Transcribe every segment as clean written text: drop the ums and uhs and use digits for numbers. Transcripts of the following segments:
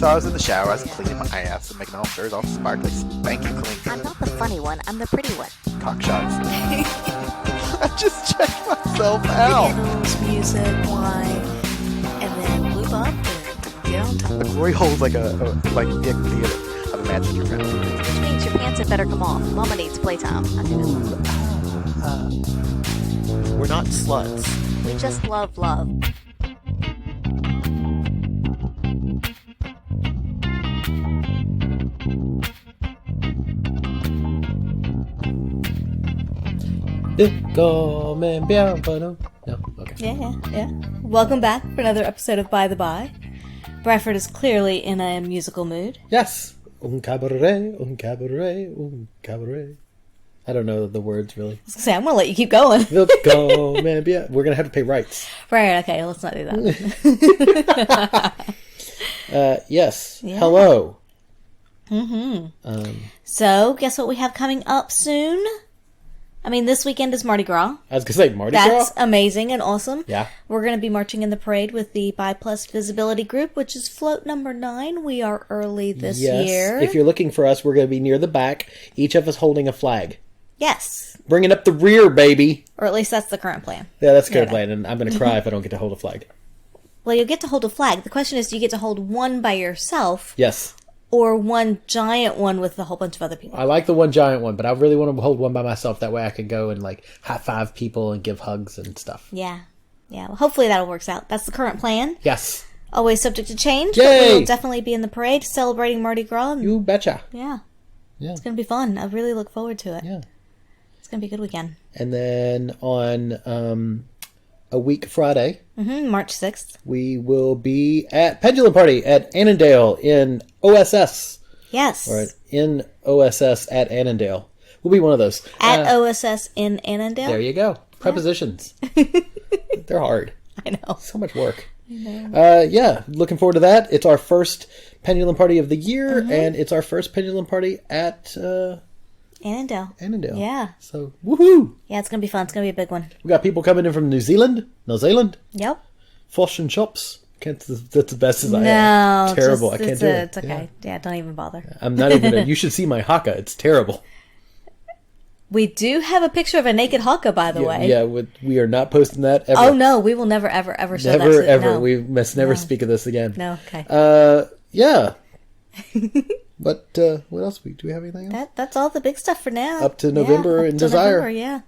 So I was in the shower, I was cleaning my ass and making all sure all sparkly, spanky clean. I'm not the funny one, I'm the pretty one. Cock shots. I just checked myself out. Candles, music, wine, and then lube up and get on top. The glory hole's like a big theater. I've imagined your family. Which means your pants had better come off. Mama needs playtime. We're not sluts. We just love love. No, okay. Yeah. Welcome back for another episode of By the By. Bradford is clearly in a musical mood. Yes. Un cabaret, un cabaret, un cabaret. I don't know the words really. I was gonna say, I'm gonna let you keep going. We're gonna have to pay rights. Right, okay, let's not do that. Yes. Yeah. Hello. So, guess what we have coming up soon? I mean, this weekend is Mardi Gras. I was gonna say Mardi That's Gras. amazing and awesome. Yeah. We're going to be marching in the parade with the Bi Plus Visibility Group, which is float number 9. We are early this year. If you're looking for us, we're going to be near the back, each of us holding a flag. Yes. Bringing up the rear, baby. Or at least that's the current plan. Yeah, that's a good plan, and I'm going to cry if I don't get to hold a flag. Well, you'll get to hold a flag. The question is, do you get to hold one by yourself? Yes. Or one giant one with a whole bunch of other people? I like the one giant one, but I really want to hold one by myself. That way I can go and like high five people and give hugs and stuff. Yeah. Well, hopefully that'll work out. That's the current plan. Yes. Always subject to change. Yay! But we will definitely be in the parade celebrating Mardi Gras. You betcha. Yeah. Yeah. It's going to be fun. I really look forward to it. Yeah. It's going to be a good weekend. And then on a week Friday, March 6th. we will be at Pendulum Party at Annandale in OSS. Yes. Or in OSS at Annandale. We'll be one of those. At OSS in Annandale. There you go. Prepositions. They're hard. I know. So much work. Yeah, looking forward to that. It's our first Pendulum Party of the year, and it's our first Pendulum Party at Annandale. Yeah. So, woohoo! Yeah, it's going to be fun. It's going to be a big one. We got people coming in from New Zealand. Yep. Fosh and Chops. That's the best as I No. am. Terrible. I can't do it. It's okay. Yeah, don't even bother. I'm not even... You should see my haka. It's terrible. We do have a picture of a naked haka, by the way. Yeah, we are not posting that ever. Oh, no. We will never, ever, ever show that. Never, ever. No. We must never speak of this again. No, okay. Yeah. But what else? Do we have anything else? That's all the big stuff for now. Up to November in Desire. November, yeah.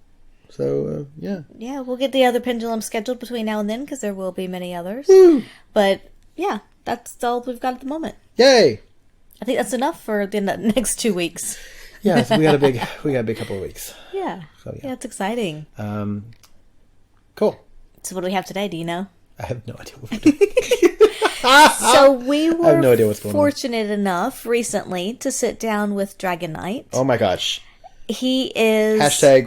So, yeah. Yeah, we'll get the other pendulum scheduled between now and then, because there will be many others. Woo! But, yeah, that's all we've got at the moment. Yay! I think that's enough for the next 2 weeks. Yeah, so we got a big couple of weeks. Yeah. So, Yeah, it's exciting. Cool. So what do we have today? Do you know? I have no idea what we're doing. So we were I have no idea what's going on. fortunate enough recently to sit down with Dragon Knight. Oh my gosh. He is...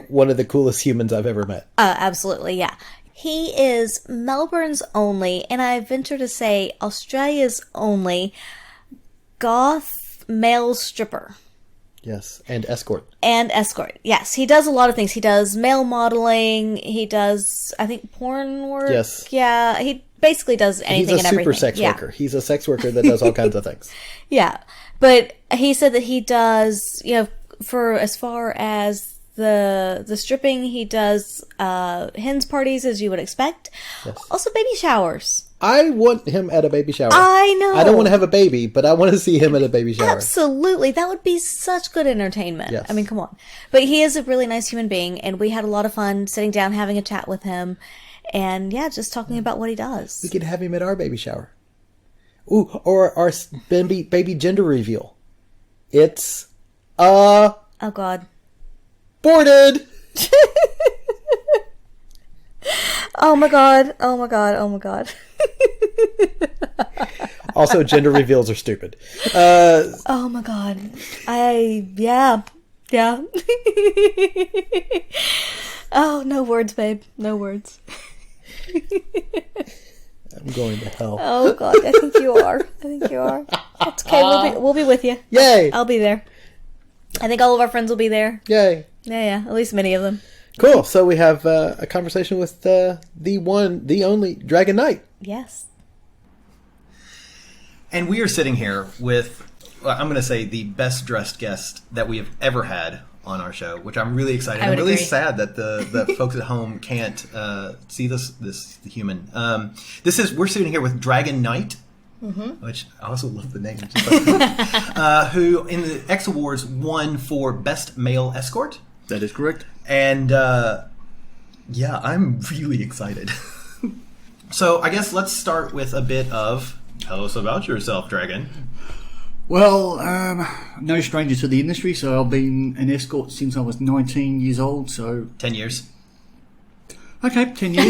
# one of the coolest humans I've ever met. Absolutely, yeah. He is Melbourne's only, and I venture to say Australia's only, goth male stripper. Yes, and escort. And escort, yes. He does a lot of things. He does male modeling. He does, I think, porn work. Yes. Yeah, he basically does anything and everything. He's a super sex worker. He's a sex worker that does all kinds of things. Yeah, but he said that he does, for as far as the stripping, he does hens parties, as you would expect. Yes. Also baby showers. I want him at a baby shower. I know. I don't want to have a baby, but I want to see him at a baby shower. Absolutely. That would be such good entertainment. Yes. I mean, come on. But he is a really nice human being, and we had a lot of fun sitting down, having a chat with him, and yeah, just talking about what he does. We could have him at our baby shower. Ooh, or our baby gender reveal. It's Oh, God. Boarded! Oh, my God. Oh, my God. Oh, my God. Also, gender reveals are stupid. Oh, my God. Yeah. Oh, no words, babe. No words. I'm going to hell. Oh, God. I think you are. That's okay. We'll be with you. Yay! I'll be there. I think all of our friends will be there. Yay! Yeah. At least many of them. Cool. So we have a conversation with the one, the only Dragon Knight. Yes. And we are sitting here with, I'm going to say, the best dressed guest that we have ever had on our show, which I'm really excited. I'm really sad that the folks at home can't see this human. We're sitting here with Dragon Knight, which I also love the name, who in the xAwards won for Best Male Escort. That is correct. And yeah, I'm really excited. So I guess let's start with a bit of, tell us about yourself, Dragon. Well, no stranger to the industry, so I've been an escort since I was 19 years old, so... 10 years. Okay, 10 years.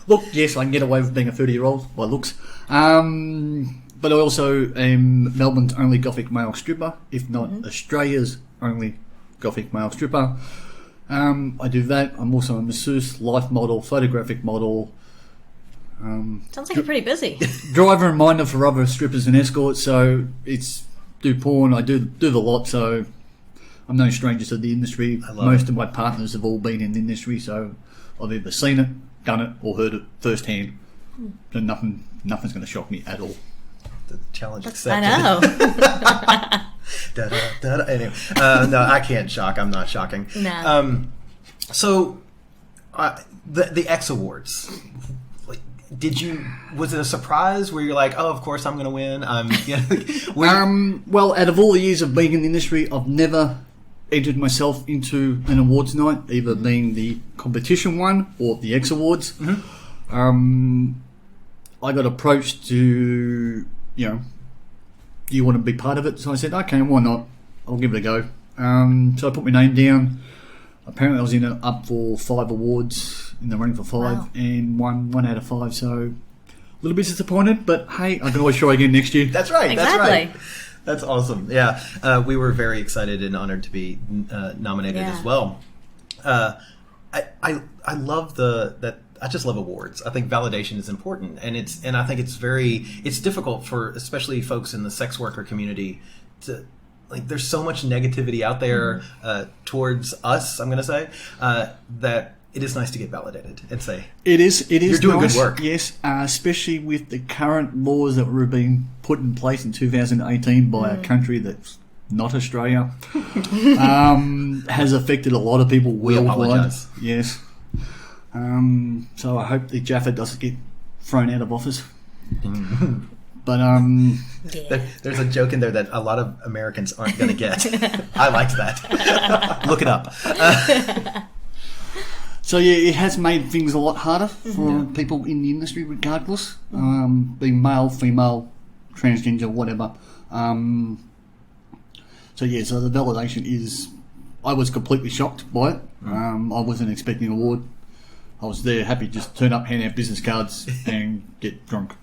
Look, yes, I can get away with being a 30-year-old by looks. But I also am Melbourne's only Gothic male stripper, if not Australia's only Gothic male stripper. I do that. I'm also a masseuse, life model, photographic model. Sounds like you're pretty busy. Driver and minder for other strippers and escorts, so it's do porn, I do the lot, so I'm no stranger to the industry. Most of my partners have all been in the industry, so I've either seen it, done it, or heard it firsthand. So nothing's going to shock me at all. The challenge accepted. I know. Anyway, no, I can't shock. I'm not shocking. No. So, the xAwards. Was it a surprise where you're like, oh, of course I'm going to win? Well, out of all the years of being in the industry, I've never entered myself into an awards night, either being the competition one or the xAwards. I got approached to, do you want to be part of it? So I said, okay, why not? I'll give it a go. So I put my name down. Apparently I was up for 5 awards, in the running for 5, and won 1 out of 5, so a little bit disappointed, but hey, I can always try again next year. That's right, exactly. That's right. That's awesome. Yeah, we were very excited and honored to be nominated as well. I love that. I just love awards. I think validation is important, and I think it's difficult for especially folks in the sex worker community to. Like, there's so much negativity out there towards us, I'm going to say, that it is nice to get validated and say, It is you're doing nice, good work. Yes, especially with the current laws that were being put in place in 2018 by a country that's not Australia, has affected a lot of people worldwide. Apologize. Yes. So I hope the Jaffa doesn't get thrown out of office. But there's a joke in there that a lot of Americans aren't going to get. I liked that. Look it up. So yeah, it has made things a lot harder for people in the industry, regardless, being male, female, transgender, whatever. So the validation is. I was completely shocked by it. I wasn't expecting an award. I was there, happy to just turn up, hand out business cards, and get drunk.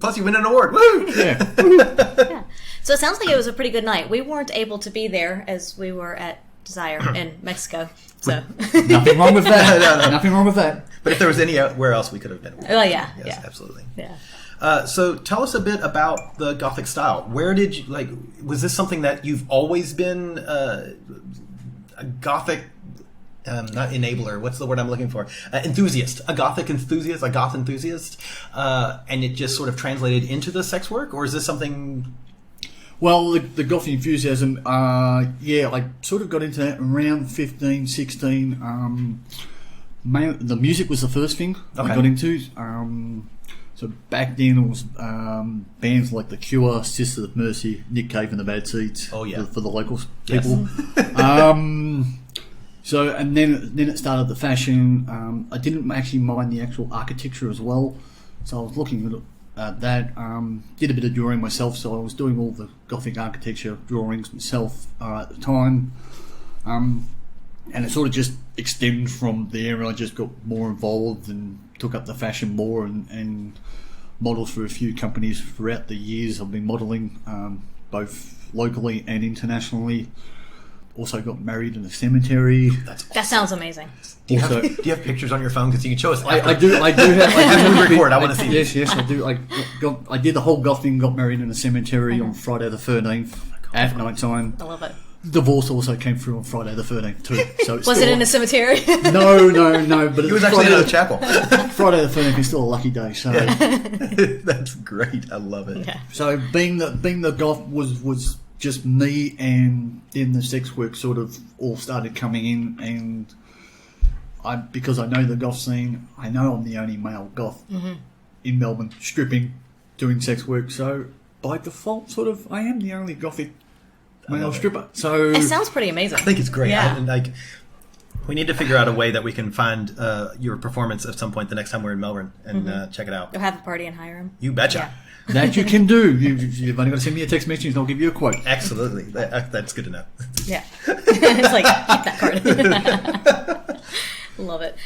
Plus you win an award. Woo! Yeah. Yeah. So it sounds like it was a pretty good night. We weren't able to be there as we were at Desire in Mexico. So Nothing wrong with that. No. Nothing wrong with that. But if there was anywhere else we could have been. Oh yeah. Yes, Yeah. absolutely. Yeah. So tell us a bit about the Gothic style. Where did you was this something that you've always been a Gothic not enabler, what's the word I'm looking for? Enthusiast. A Gothic enthusiast, a goth enthusiast. And it just sort of translated into the sex work? Or is this something... Well, the Gothic enthusiasm, I sort of got into that around 15, 16. The music was the first thing I got into. So back then it was bands like The Cure, Sisters of Mercy, Nick Cave and the Bad Seeds for the locals people. So, and then it started the fashion. I didn't actually mind the actual architecture as well. So I was looking at that. Did a bit of drawing myself, so I was doing all the Gothic architecture drawings myself at the time. And it sort of just extended from there. I just got more involved and took up the fashion more and models for a few companies throughout the years. I've been modelling both locally and internationally. Also got married in a cemetery. That's awesome. That sounds amazing. Do you have pictures on your phone? Because you can show us. I do have. Record. I want to see. Yes, I do. I did the whole goth thing. Got married in a cemetery on Friday the 13th at night time. I love it. Divorce also came through on Friday the 13th too. So it's Was still, it in a cemetery? No. But He was actually in a chapel. Friday the 13th is still a lucky day. So, That's great. I love it. Yeah. so being the goth was just me, and then the sex work sort of all started coming in, and because I know the goth scene, I know I'm the only male goth in Melbourne stripping, doing sex work. So by default, sort of, I am the only gothic male stripper. So It sounds pretty amazing. I think it's great. Yeah. And like, we need to figure out a way that we can find your performance at some point the next time we're in Melbourne and check it out. Go have a party and hire him. You betcha. that you can do. You've only got to send me a text message and I'll give you a quote. Absolutely. That's good to know. Yeah. It's like, keep that card. Love it.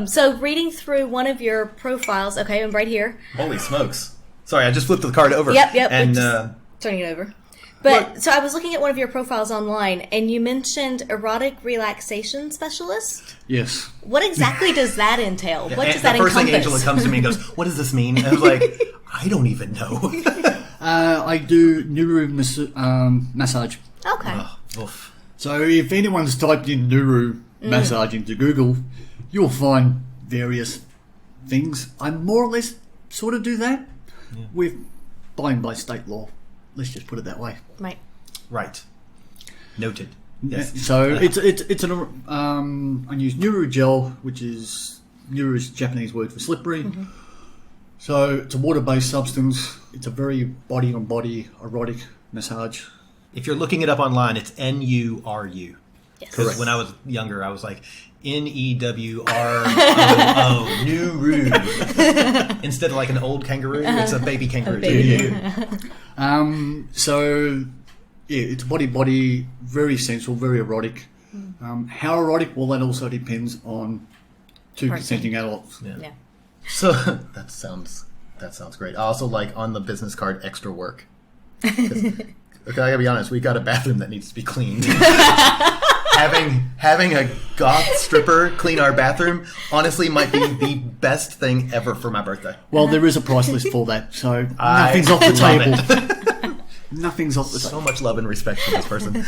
So reading through one of your profiles, okay, I'm right here. Holy smokes. Sorry, I just flipped the card over. Yep. And Just turning it over. But so I was looking at one of your profiles online, and you mentioned erotic relaxation specialist. Yes. What exactly does that entail? What does that the first encompass? thing Angela comes to me and goes, "What does this mean?" And I was like, "I don't even know." I do Nuru massage. Okay. Oh, oof. So if anyone's typed in Nuru massage into Google, you'll find various things. I more or less sort of do that with by state law. Let's just put it that way. Right. Right. Noted. Yes. So it's an I use Nuru gel, which is Nuru's Japanese word for slippery. So it's a water-based substance. It's a very body-on-body erotic massage. If you're looking it up online, it's Nuru. Yes. Because when I was younger, I was like, Newroo, Nuru. Instead of like an old kangaroo, it's a baby kangaroo. baby. So yeah, it's body, very sensual, very erotic. How erotic? Well, that also depends on two consenting adults. Yeah. So that sounds great. I also like on the business card extra work. Okay, I gotta be honest. We got a bathroom that needs to be cleaned. Having a goth stripper clean our bathroom honestly might be the best thing ever for my birthday. Well, there is a price list for that, so nothing's off the table. Nothing's off the table. So much love and respect for this person.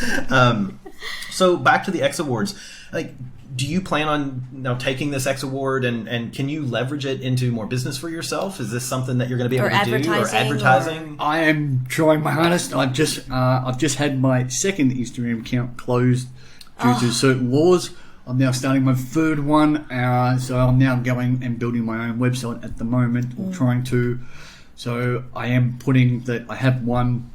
So back to the xAwards. Like, do you plan on now taking this xAward and can you leverage it into more business for yourself? Is this something that you're going to be able to do, or advertising? I am trying my hardest. I've just had my second Instagram account closed due to certain laws. I'm now starting my third one, so I'm now going and building my own website at the moment, or trying to. So I am putting that I have won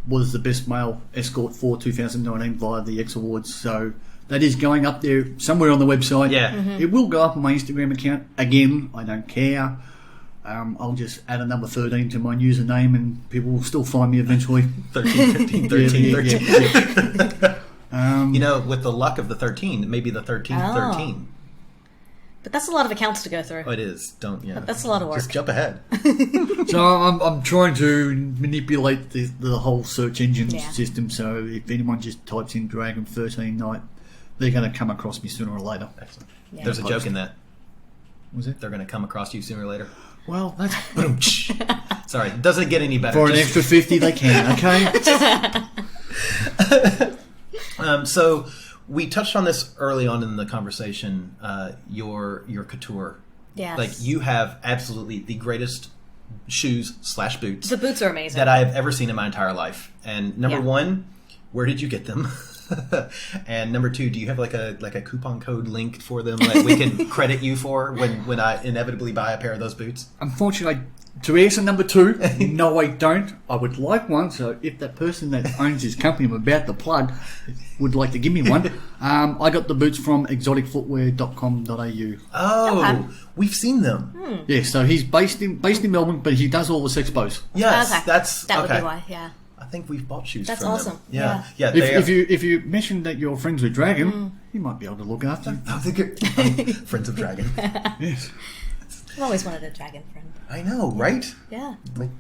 was the best male escort for 2019 via the xAwards. So that is going up there somewhere on the website. Yeah. It will go up on my Instagram account. Again, I don't care. I'll just add a number 13 to my username and people will still find me eventually. 13, 15, 13, Yeah, 13. yeah. You know, with the luck of the 13, maybe the 13th 13. But that's a lot of accounts to go through. Oh, it is. Don't, yeah. That's a lot of work. Just jump ahead. So I'm trying to manipulate the whole search engine system. So if anyone just types in Dragon 13 Night, they're going to come across me sooner or later. Excellent. Yeah. There's a joke in that. Was it? They're going to come across you sooner or later. Well, that's Sorry, it doesn't get any better. for an extra 50 they can. Okay. So we touched on this early on in the conversation. Your couture. Yes. Like, you have absolutely the greatest shoes / boots The boots are amazing. that I have ever seen in my entire life. And number Yeah. one, where did you get them? And number two, do you have like a coupon code linked for them that we can credit you for when I inevitably buy a pair of those boots? Unfortunately, to answer number two, no, I don't. I would like one. So if that person that owns this company I'm about to plug would like to give me one, I got the boots from exoticfootwear.com.au. Oh, Okay. we've seen them. Yeah, so he's based in Melbourne, but he does all the sexpos. Yes, Okay. that's that would okay. be why, yeah. I think we've bought shoes That's from awesome. them. Yeah. If you mention that you're friends with Dragon, you might be able to look after him. Oh, Friends of Dragon. Yes. I've always wanted a dragon friend. I know, right? Yeah.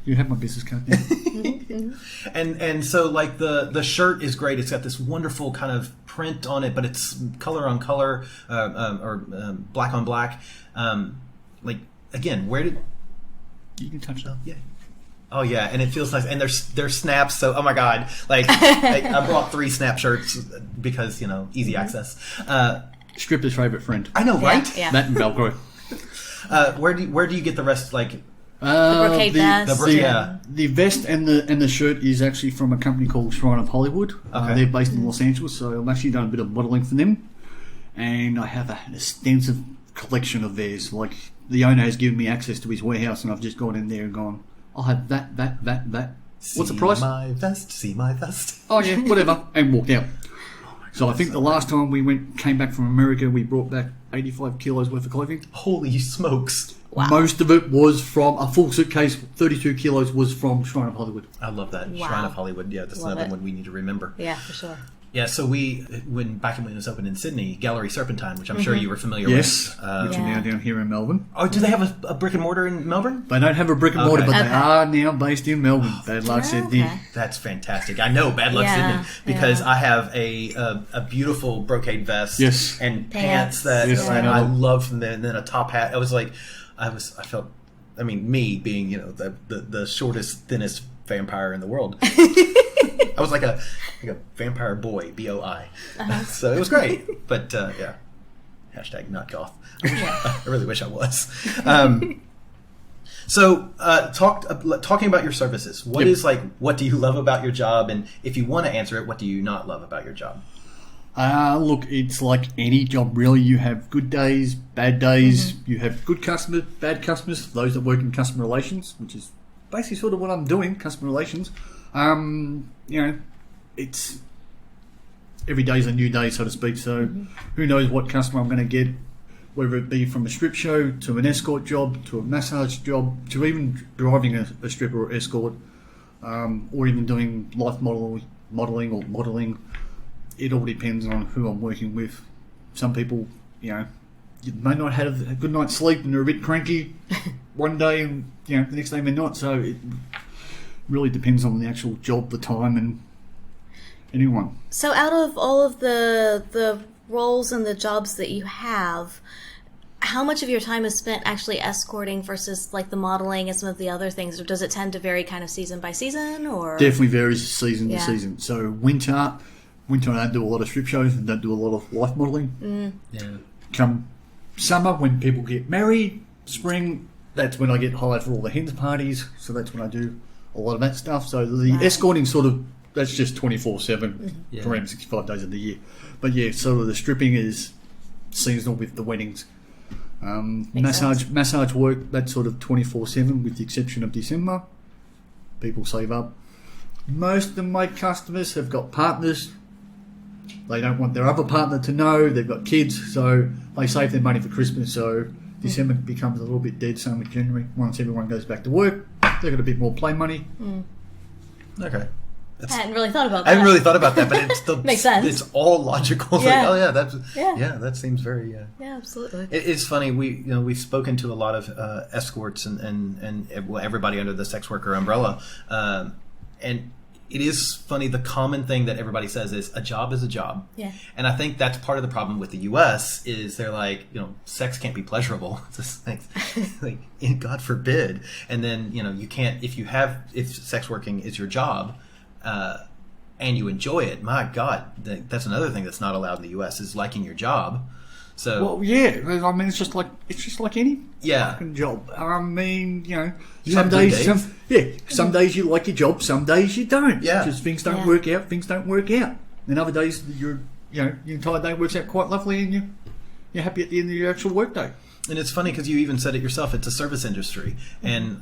You have my business card. Yeah. And so like the shirt is great. It's got this wonderful kind of print on it, but it's color on color or black on black. Like, again, where did You can touch that. yeah? Oh yeah, and it feels nice. And there's snaps. So oh my god, like I brought 3 snap shirts because easy access. Stripper's favourite friend. I know, right? Yeah. That and Velcro. Where do you get the rest? Like The brocade vest. The vest and the shirt is actually from a company called Shrine of Hollywood. Okay. They're based in Los Angeles, so I've actually done a bit of modelling for them, and I have an extensive collection of theirs. Like the owner has given me access to his warehouse, and I've just gone in there and gone, I'll have that. What's the price? See my vest. Oh yeah, whatever, and walked out. So I think the last time we came back from America, we brought back 85 kilos worth of clothing. Holy smokes! Wow. Most of it was from a full suitcase. 32 kilos was from Shrine of Hollywood. I love that. Wow. Shrine of Hollywood. Yeah, that's Love another it. one we need to remember. Yeah, for sure. Yeah, so when it was open in Sydney, Gallery Serpentine, which I'm sure you were familiar Yes, with. which are now down here in Melbourne. Oh, do they have a brick and mortar in Melbourne? They don't have a brick and mortar, Okay. but they Okay. are now based in Melbourne. Bad luck, Sydney. Okay. That's fantastic. I know, bad luck Yeah, Sydney, because yeah. I have a beautiful brocade vest Yes. and Pants. pants that Yes, I I know. love from there, and then a top hat. I felt, I mean, me being the shortest, thinnest vampire in the world. I was like a vampire boy, BOI. So it was great, but yeah. Hashtag not goth. I really wish I was. So, talking about your services, what Yep. is what do you love about your job? And if you want to answer it, what do you not love about your job? Look, it's like any job, really. You have good days, bad days. You have good customers, bad customers. Those that work in customer relations, which is basically sort of what I'm doing, customer relations. It's every day's a new day, so to speak. So, who knows what customer I'm going to get, whether it be from a strip show to an escort job to a massage job to even driving a stripper or escort, or even doing life modelling. It all depends on who I'm working with. Some people, you may not have a good night's sleep and they're a bit cranky one day, and the next day they're not. So it really depends on the actual job, the time, and anyone. So out of all of the roles and the jobs that you have, how much of your time is spent actually escorting versus like the modeling and some of the other things? Or does it tend to vary kind of season by season? Or Definitely varies season Yeah. to season. So winter I don't do a lot of strip shows and don't do a lot of life modelling. Yeah. Come summer, when people get married, spring, that's when I get hired for all the hens parties. So that's when I do a lot of that stuff. So the escorting that's just 24/7, Yeah. 365 days of the year. But yeah, sort of the stripping is seasonal with the weddings. Massage work, that's sort of 24/7 with the exception of December. People save up. Most of my customers have got partners. They don't want their other partner to know. They've got kids, so they save their money for Christmas. So December becomes a little bit dead. Same with January. Once everyone goes back to work, they've got a bit more play money. Okay. I hadn't really thought about that. I haven't really thought about that, but it's the, Makes sense. It's all logical. It's Yeah. like, Yeah. that seems very. Yeah, absolutely. It's funny. We've spoken to a lot of escorts and everybody under the sex worker umbrella, and it is funny. The common thing that everybody says is a job is a job. Yeah. And I think that's part of the problem with the U.S. is they're like, sex can't be pleasurable. It's just like God forbid. And then you can't if sex working is your job. And you enjoy it, my God, that's another thing that's not allowed in the U.S. is liking your job. So, Well, yeah, I mean, it's just like any yeah, fucking job. I mean, You some have good days, some days you like your job, some days you don't. Yeah. Because things don't Yeah. work out. Things don't work out. And other days, your entire day works out quite lovely, and you're happy at the end of your actual work day. and it's funny because you even said it yourself. It's a service industry, and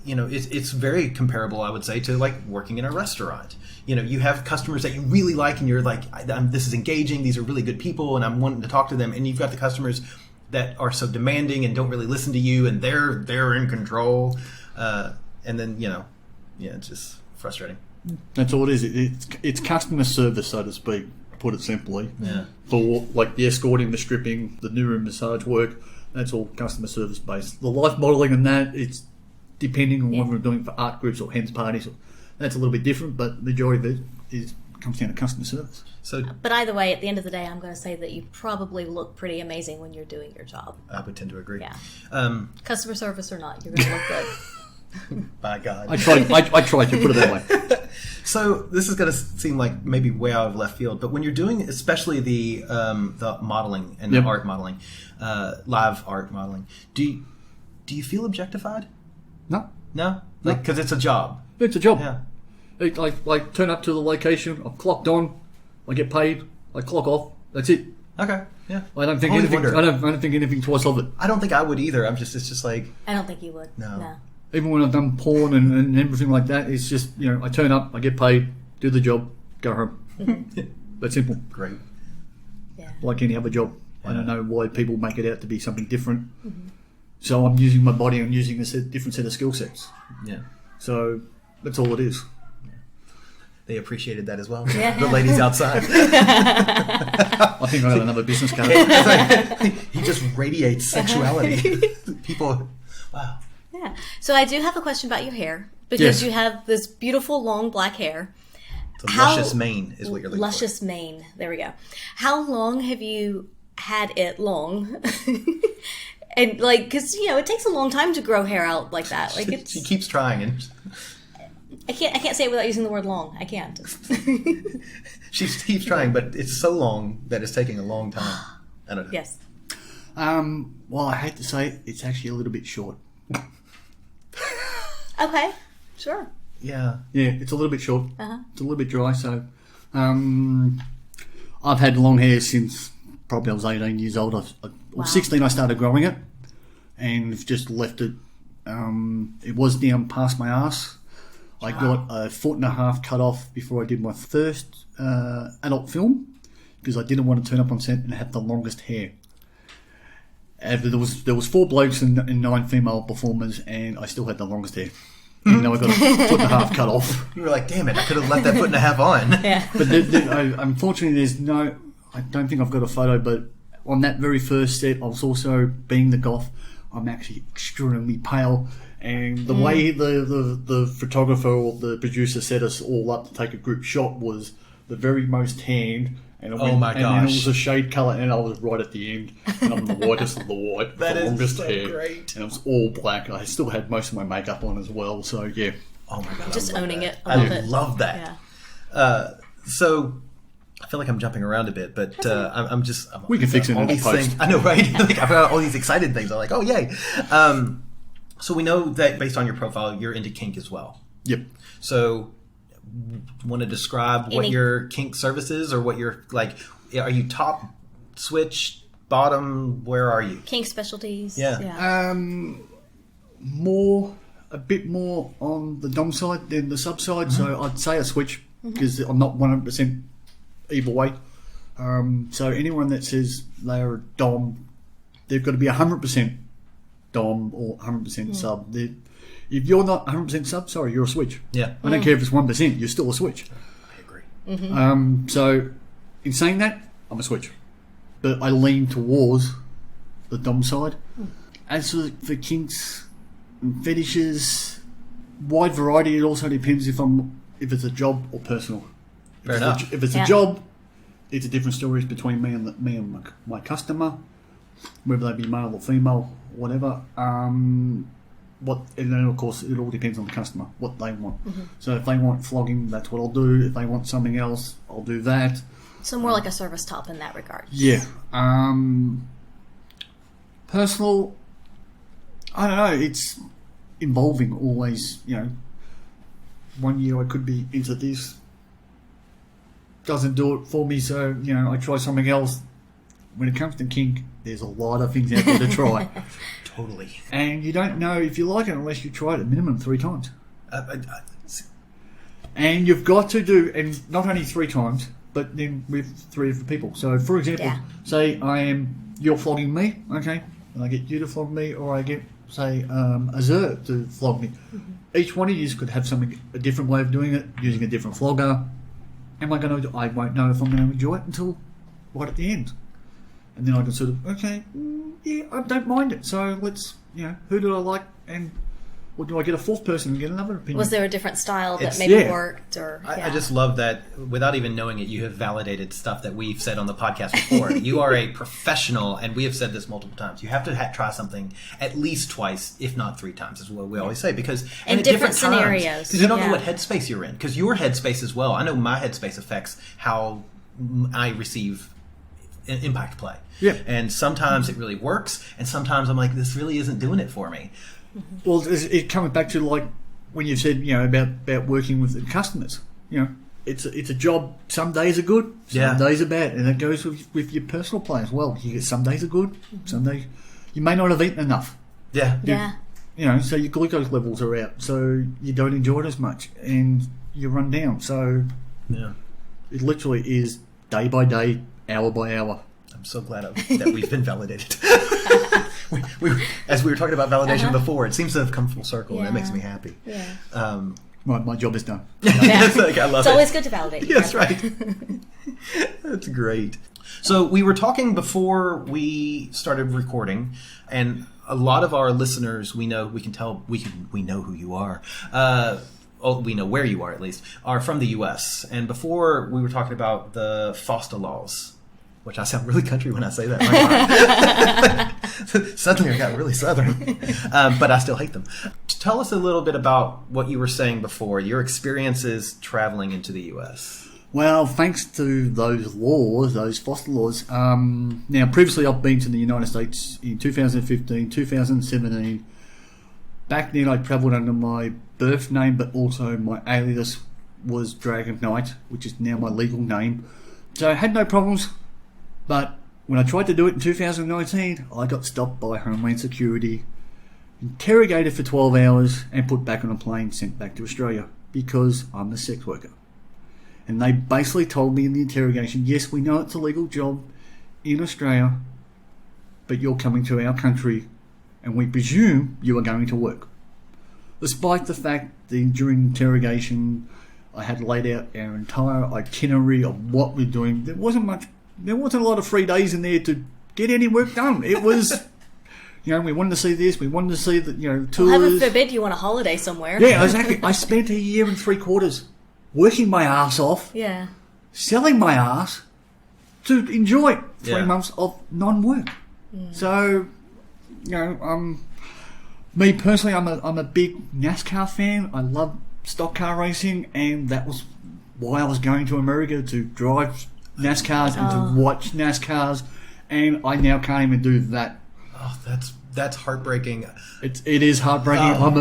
it's very comparable, I would say, to like working in a restaurant. You have customers that you really like, and you're like, this is engaging. These are really good people, and I'm wanting to talk to them. And you've got the customers that are so demanding and don't really listen to you, and they're in control. And then it's just frustrating. That's all it is. It's customer service, so to speak. To put it simply. Yeah. For like the escorting, the stripping, the new room massage work, that's all customer service based. The life modelling and that, it's depending on what we're doing for art groups or hens parties. That's a little bit different, but the majority of it comes down to customer service. So But either way, at the end of the day, I'm going to say that you probably look pretty amazing when you're doing your job. I would tend to agree. Yeah. Customer service or not, you're going to look good. By God. I tried to put it that way. So this is going to seem like maybe way out of left field, but when you're doing, especially the modeling and the art modeling, live art modeling, do you feel objectified? No. No, like because it's a job. It's a job. Yeah. It, like turn up to the location. I've clocked on. I get paid. I clock off. That's it. Okay. Yeah. I don't think Always anything. wonder. I don't think anything twice of it. I don't think I would either. It's just like I don't think you would. No. Even when I've done porn and everything like that, it's just I turn up, I get paid, do the job, go home. That's simple. great. Yeah. Like any other job. I don't know why people make it out to be something different. So I'm using my body. I'm using a different set of skill sets. Yeah. So that's all it is. They appreciated that as well. Yeah. The ladies outside. I think I got another business card. He just radiates sexuality. People, wow. Yeah. So I do have a question about your hair because you have this beautiful long black hair. The luscious mane is what you're looking Luscious mane. There we go. How long have you had it long? And because it takes a long time to grow hair out like that. Like for. She keeps trying, and I can't say it without using the word long. I can't. she keeps trying, but it's so long that it's taking a long time. I don't know. Yes. Well, I hate to say it, it's actually a little bit short. Okay. Sure. Yeah. Yeah, it's a little bit short. It's a little bit dry. So, I've had long hair since probably I was 18 years old. Or 16, I started growing it, and I've just left it. It was down past my ass. I got a 1.5 cut off before I did my first adult film because I didn't want to turn up on set and have the longest hair. There was 4 blokes and 9 female performers, and I still had the longest hair. Even though I got a 1.5 cut off. You were like, damn it, I could have left that 1.5 on. Yeah. But unfortunately, there's no. I don't think I've got a photo, but on that very first set, I was also being the goth. I'm actually extremely pale, and the way the photographer or the producer set us all up to take a group shot was the very most tan. And it Oh my and then it gosh. was a shade colour, and I was right at the end, and I'm the whitest of the white, That the is longest so hair, great. and it was all black. I still had most of my makeup on as well, so yeah. Oh my God. Just I love owning that. it. I love I it. love that. Yeah. So I feel like I'm jumping around a bit, but I'm just. We can fix it all in these post. things. I know, right? Like, I've got all these excited things. I'm like, oh, yay. So we know that based on your profile, you're into kink as well. Yep. So want to describe what your kink service is, or what you're like? Are you top, switch, bottom? Where are you? Kink specialties. Yeah. A bit more on the dom side than the sub side, so I'd say a switch because I'm not 100% either way. So anyone that says they're a dom, they've got to be 100% dom or 100% sub. If you're not 100% sub, sorry, you're a switch. Yeah. I don't care if it's 1%, you're still a switch. I agree. So in saying that, I'm a switch, but I lean towards the dom side. As for kinks and fetishes, wide variety. It also depends if it's a job or personal. Fair enough. If it's a job, it's a different story between me and my customer, whether they be male or female, whatever. And then of course it all depends on the customer, what they want. So if they want flogging, that's what I'll do. If they want something else, I'll do that. So more like a service top in that regard. Yeah. Personal, I don't know, it's evolving always, 1 year I could be into this, doesn't do it for me, so, I try something else. When it comes to kink, there's a lot of things out there to try. Totally. And you don't know if you like it unless you try it a minimum 3 times. And you've got to do, and not only 3 times, but then with 3 different people. So, for example, say you're flogging me, okay, and I get you to flog me, or I get, say, Azur to flog me. Each one of you could have a different way of doing it, using a different flogger. I won't know if I'm going to enjoy it until right at the end. And then I can sort of, okay, yeah, I don't mind it. So let's, who do I like? And or do I get a fourth person and get another opinion? Was there a different style that It's- maybe yeah. worked? Or I just love that without even knowing it, you have validated stuff that we've said on the podcast before. You are a professional, and we have said this multiple times. You have to try something at least twice, if not 3 times, is what we always say. Because In at different times, scenarios, because you don't know yeah. what headspace you're in. Because your headspace as well. I know my headspace affects how I receive impact play. Yeah. And sometimes it really works, and sometimes I'm like, this really isn't doing it for me. Well, it comes back to like when you said, about working with the customers. It's a job. Some days are good, some days are bad, and it goes with your personal play as well. You get some days are good, some days you may not have eaten enough. Yeah. Yeah. So your glucose levels are out, so you don't enjoy it as much, and you run down. So Yeah. it literally is day by day, hour by hour. I'm so glad that we've been validated. As we were talking about validation before, it seems to have come full circle, and it makes me happy. Yeah. My job is done. It's like, I love It's it. always good to validate. Yeah, that's right. That's great. So we were talking before we started recording, and a lot of our listeners, we know who you are. We know where you are, at least, are from the U.S. And before we were talking about the FOSTA laws, which I sound really country when I say that. Right? Suddenly I got really southern, but I still hate them. Tell us a little bit about what you were saying before, your experiences traveling into the U.S. Well, thanks to those laws, those FOSTA laws. Now, previously I've been to the United States in 2015, 2017. Back then I travelled under my birth name, but also my alias was Dragon Knight, which is now my legal name. So I had no problems, but when I tried to do it in 2019, I got stopped by Homeland Security, interrogated for 12 hours, and put back on a plane, sent back to Australia, because I'm a sex worker. And they basically told me in the interrogation, yes, we know it's a legal job in Australia, but you're coming to our country and we presume you are going to work. Despite the fact that during interrogation I had laid out our entire itinerary of what we're doing, there wasn't a lot of free days in there to get any work done. It was, we wanted to see this, we wanted to see the, tours. Well, heaven forbid you want a holiday somewhere. Yeah, exactly. I spent 1.75 years working my ass off, Yeah. selling my ass to enjoy 3 months of non-work. So, me personally, I'm a big NASCAR fan. I love stock car racing, and that was why I was going to America, to drive NASCARs and to watch NASCARs, and I now can't even do that. Oh, that's heartbreaking. It is heartbreaking. I'm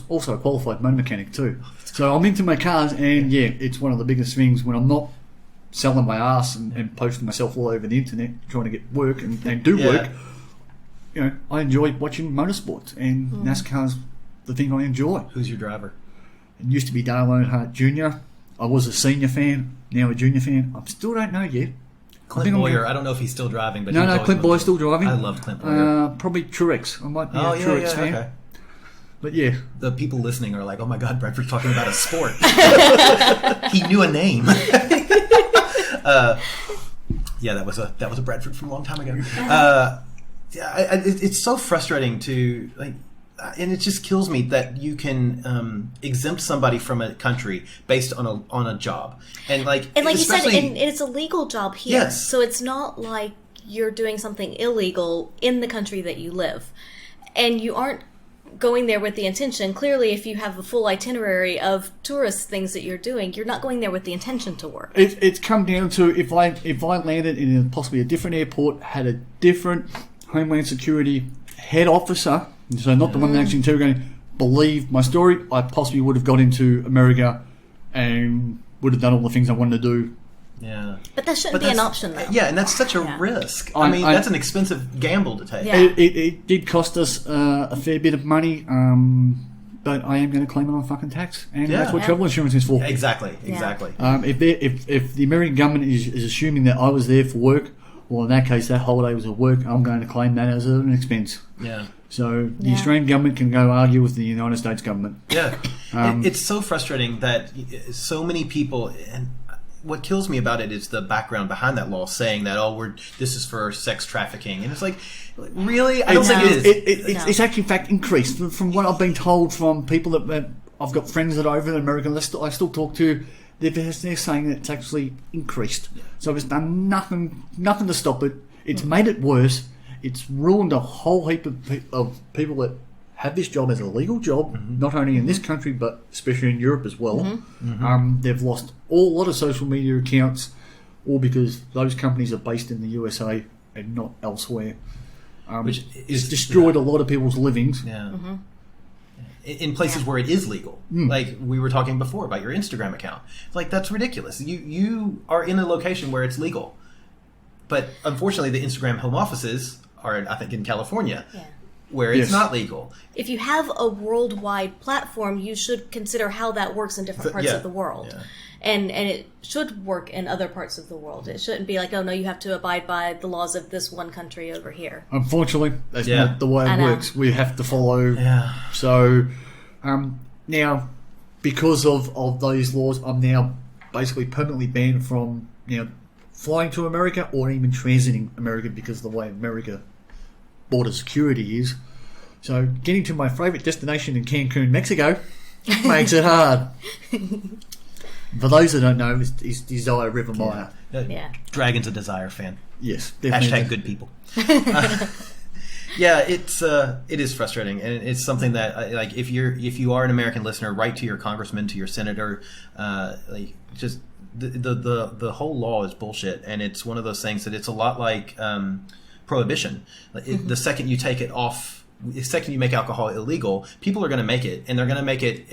also a qualified motor mechanic too. So I'm into my cars, and it's one of the biggest things when I'm not selling my ass and posting myself all over the internet trying to get work and do work. I enjoy watching motorsports, and NASCAR's the thing I enjoy. Who's your driver? It used to be Dale Earnhardt Jr. I was a senior fan, now a junior fan. I still don't know yet. Clint Boyer. I don't know if he's still driving, but No, Clint Boyer's still driving. I love Clint Boyer. Probably Truex. I might be a Truex fan. Okay. But yeah. The people listening are like, "Oh my God, Bradford's talking about a sport." He knew a name. That was a Bradford from a long time ago. It's so frustrating to and it just kills me that you can exempt somebody from a country based on a job, and like you said, and it's a legal job here. Yes. So it's not like you're doing something illegal in the country that you live, and you aren't going there with the intention. Clearly, if you have a full itinerary of tourist things that you're doing, you're not going there with the intention to work. It's come down to if I landed in possibly a different airport, had a different Homeland Security head officer, so not the one that actually interrogated, believe my story, I possibly would have got into America and would have done all the things I wanted to do. Yeah. But that shouldn't be an option, though. Yeah, and that's such a risk. I mean, that's an expensive gamble to take. Yeah. It did cost us a fair bit of money, but I am going to claim it on fucking tax, and that's what travel insurance is for. Exactly. If the American government is assuming that I was there for work, well, in that case, that holiday was at work, I'm going to claim that as an expense. Yeah. So the Australian government can go argue with the United States government. Yeah. It's so frustrating that so many people, and what kills me about it is the background behind that law saying that this is for sex trafficking, and it's like, really? I don't think it is. It's actually in fact increased from what I've been told from people that I've got friends that are over in America. I still talk to. They're saying that it's actually increased. So it's done nothing to stop it. It's made it worse. It's ruined a whole heap of people that have this job as a legal job, not only in this country but especially in Europe as well. They've lost a lot of social media accounts, all because those companies are based in the USA and not elsewhere. Which has destroyed a lot of people's livings. Yeah. In places where it is legal. Like we were talking before about your Instagram account. It's like, that's ridiculous. You are in a location where it's legal. But unfortunately, the Instagram home offices are, I think, in California, where it's not legal. If you have a worldwide platform, you should consider how that works in different parts of the world. Yeah. And it should work in other parts of the world. It shouldn't be like, oh, no, you have to abide by the laws of this one country over here. Unfortunately, that's not the way it works. We have to follow. Yeah. So, now, because of those laws, I'm now basically permanently banned from, flying to America or even transiting America because of the way America border security is. So, getting to my favourite destination in Cancun, Mexico, makes it hard. For those that don't know, is Desire River Maya. Dragon's a Desire fan. Yes, definitely. Hashtag good people. It is frustrating, and it's something that like if you are an American listener, write to your congressman, to your senator. Just the whole law is bullshit, and it's one of those things that it's a lot like prohibition. The second you take it off, the second you make alcohol illegal, people are going to make it, and they're going to make it.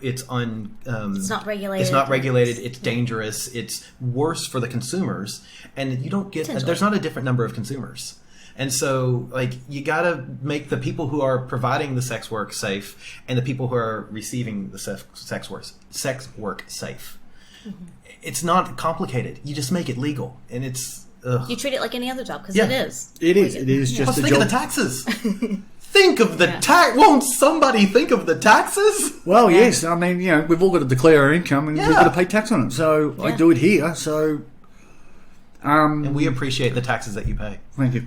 It's not regulated. It's not regulated. It's dangerous. It's worse for the consumers, and you don't get. There's not a different number of consumers, and so you got to make the people who are providing the sex work safe, and the people who are receiving the sex work safe. It's not complicated. You just make it legal, and it's. You treat it like any other job because it is. It is. It is just a job. Think of the taxes. Think of the tax. Won't somebody think of the taxes? Well, yes. I mean, we've all got to declare our income and we've got to pay tax on it. So I do it here. So, and we appreciate the taxes that you pay. Thank you.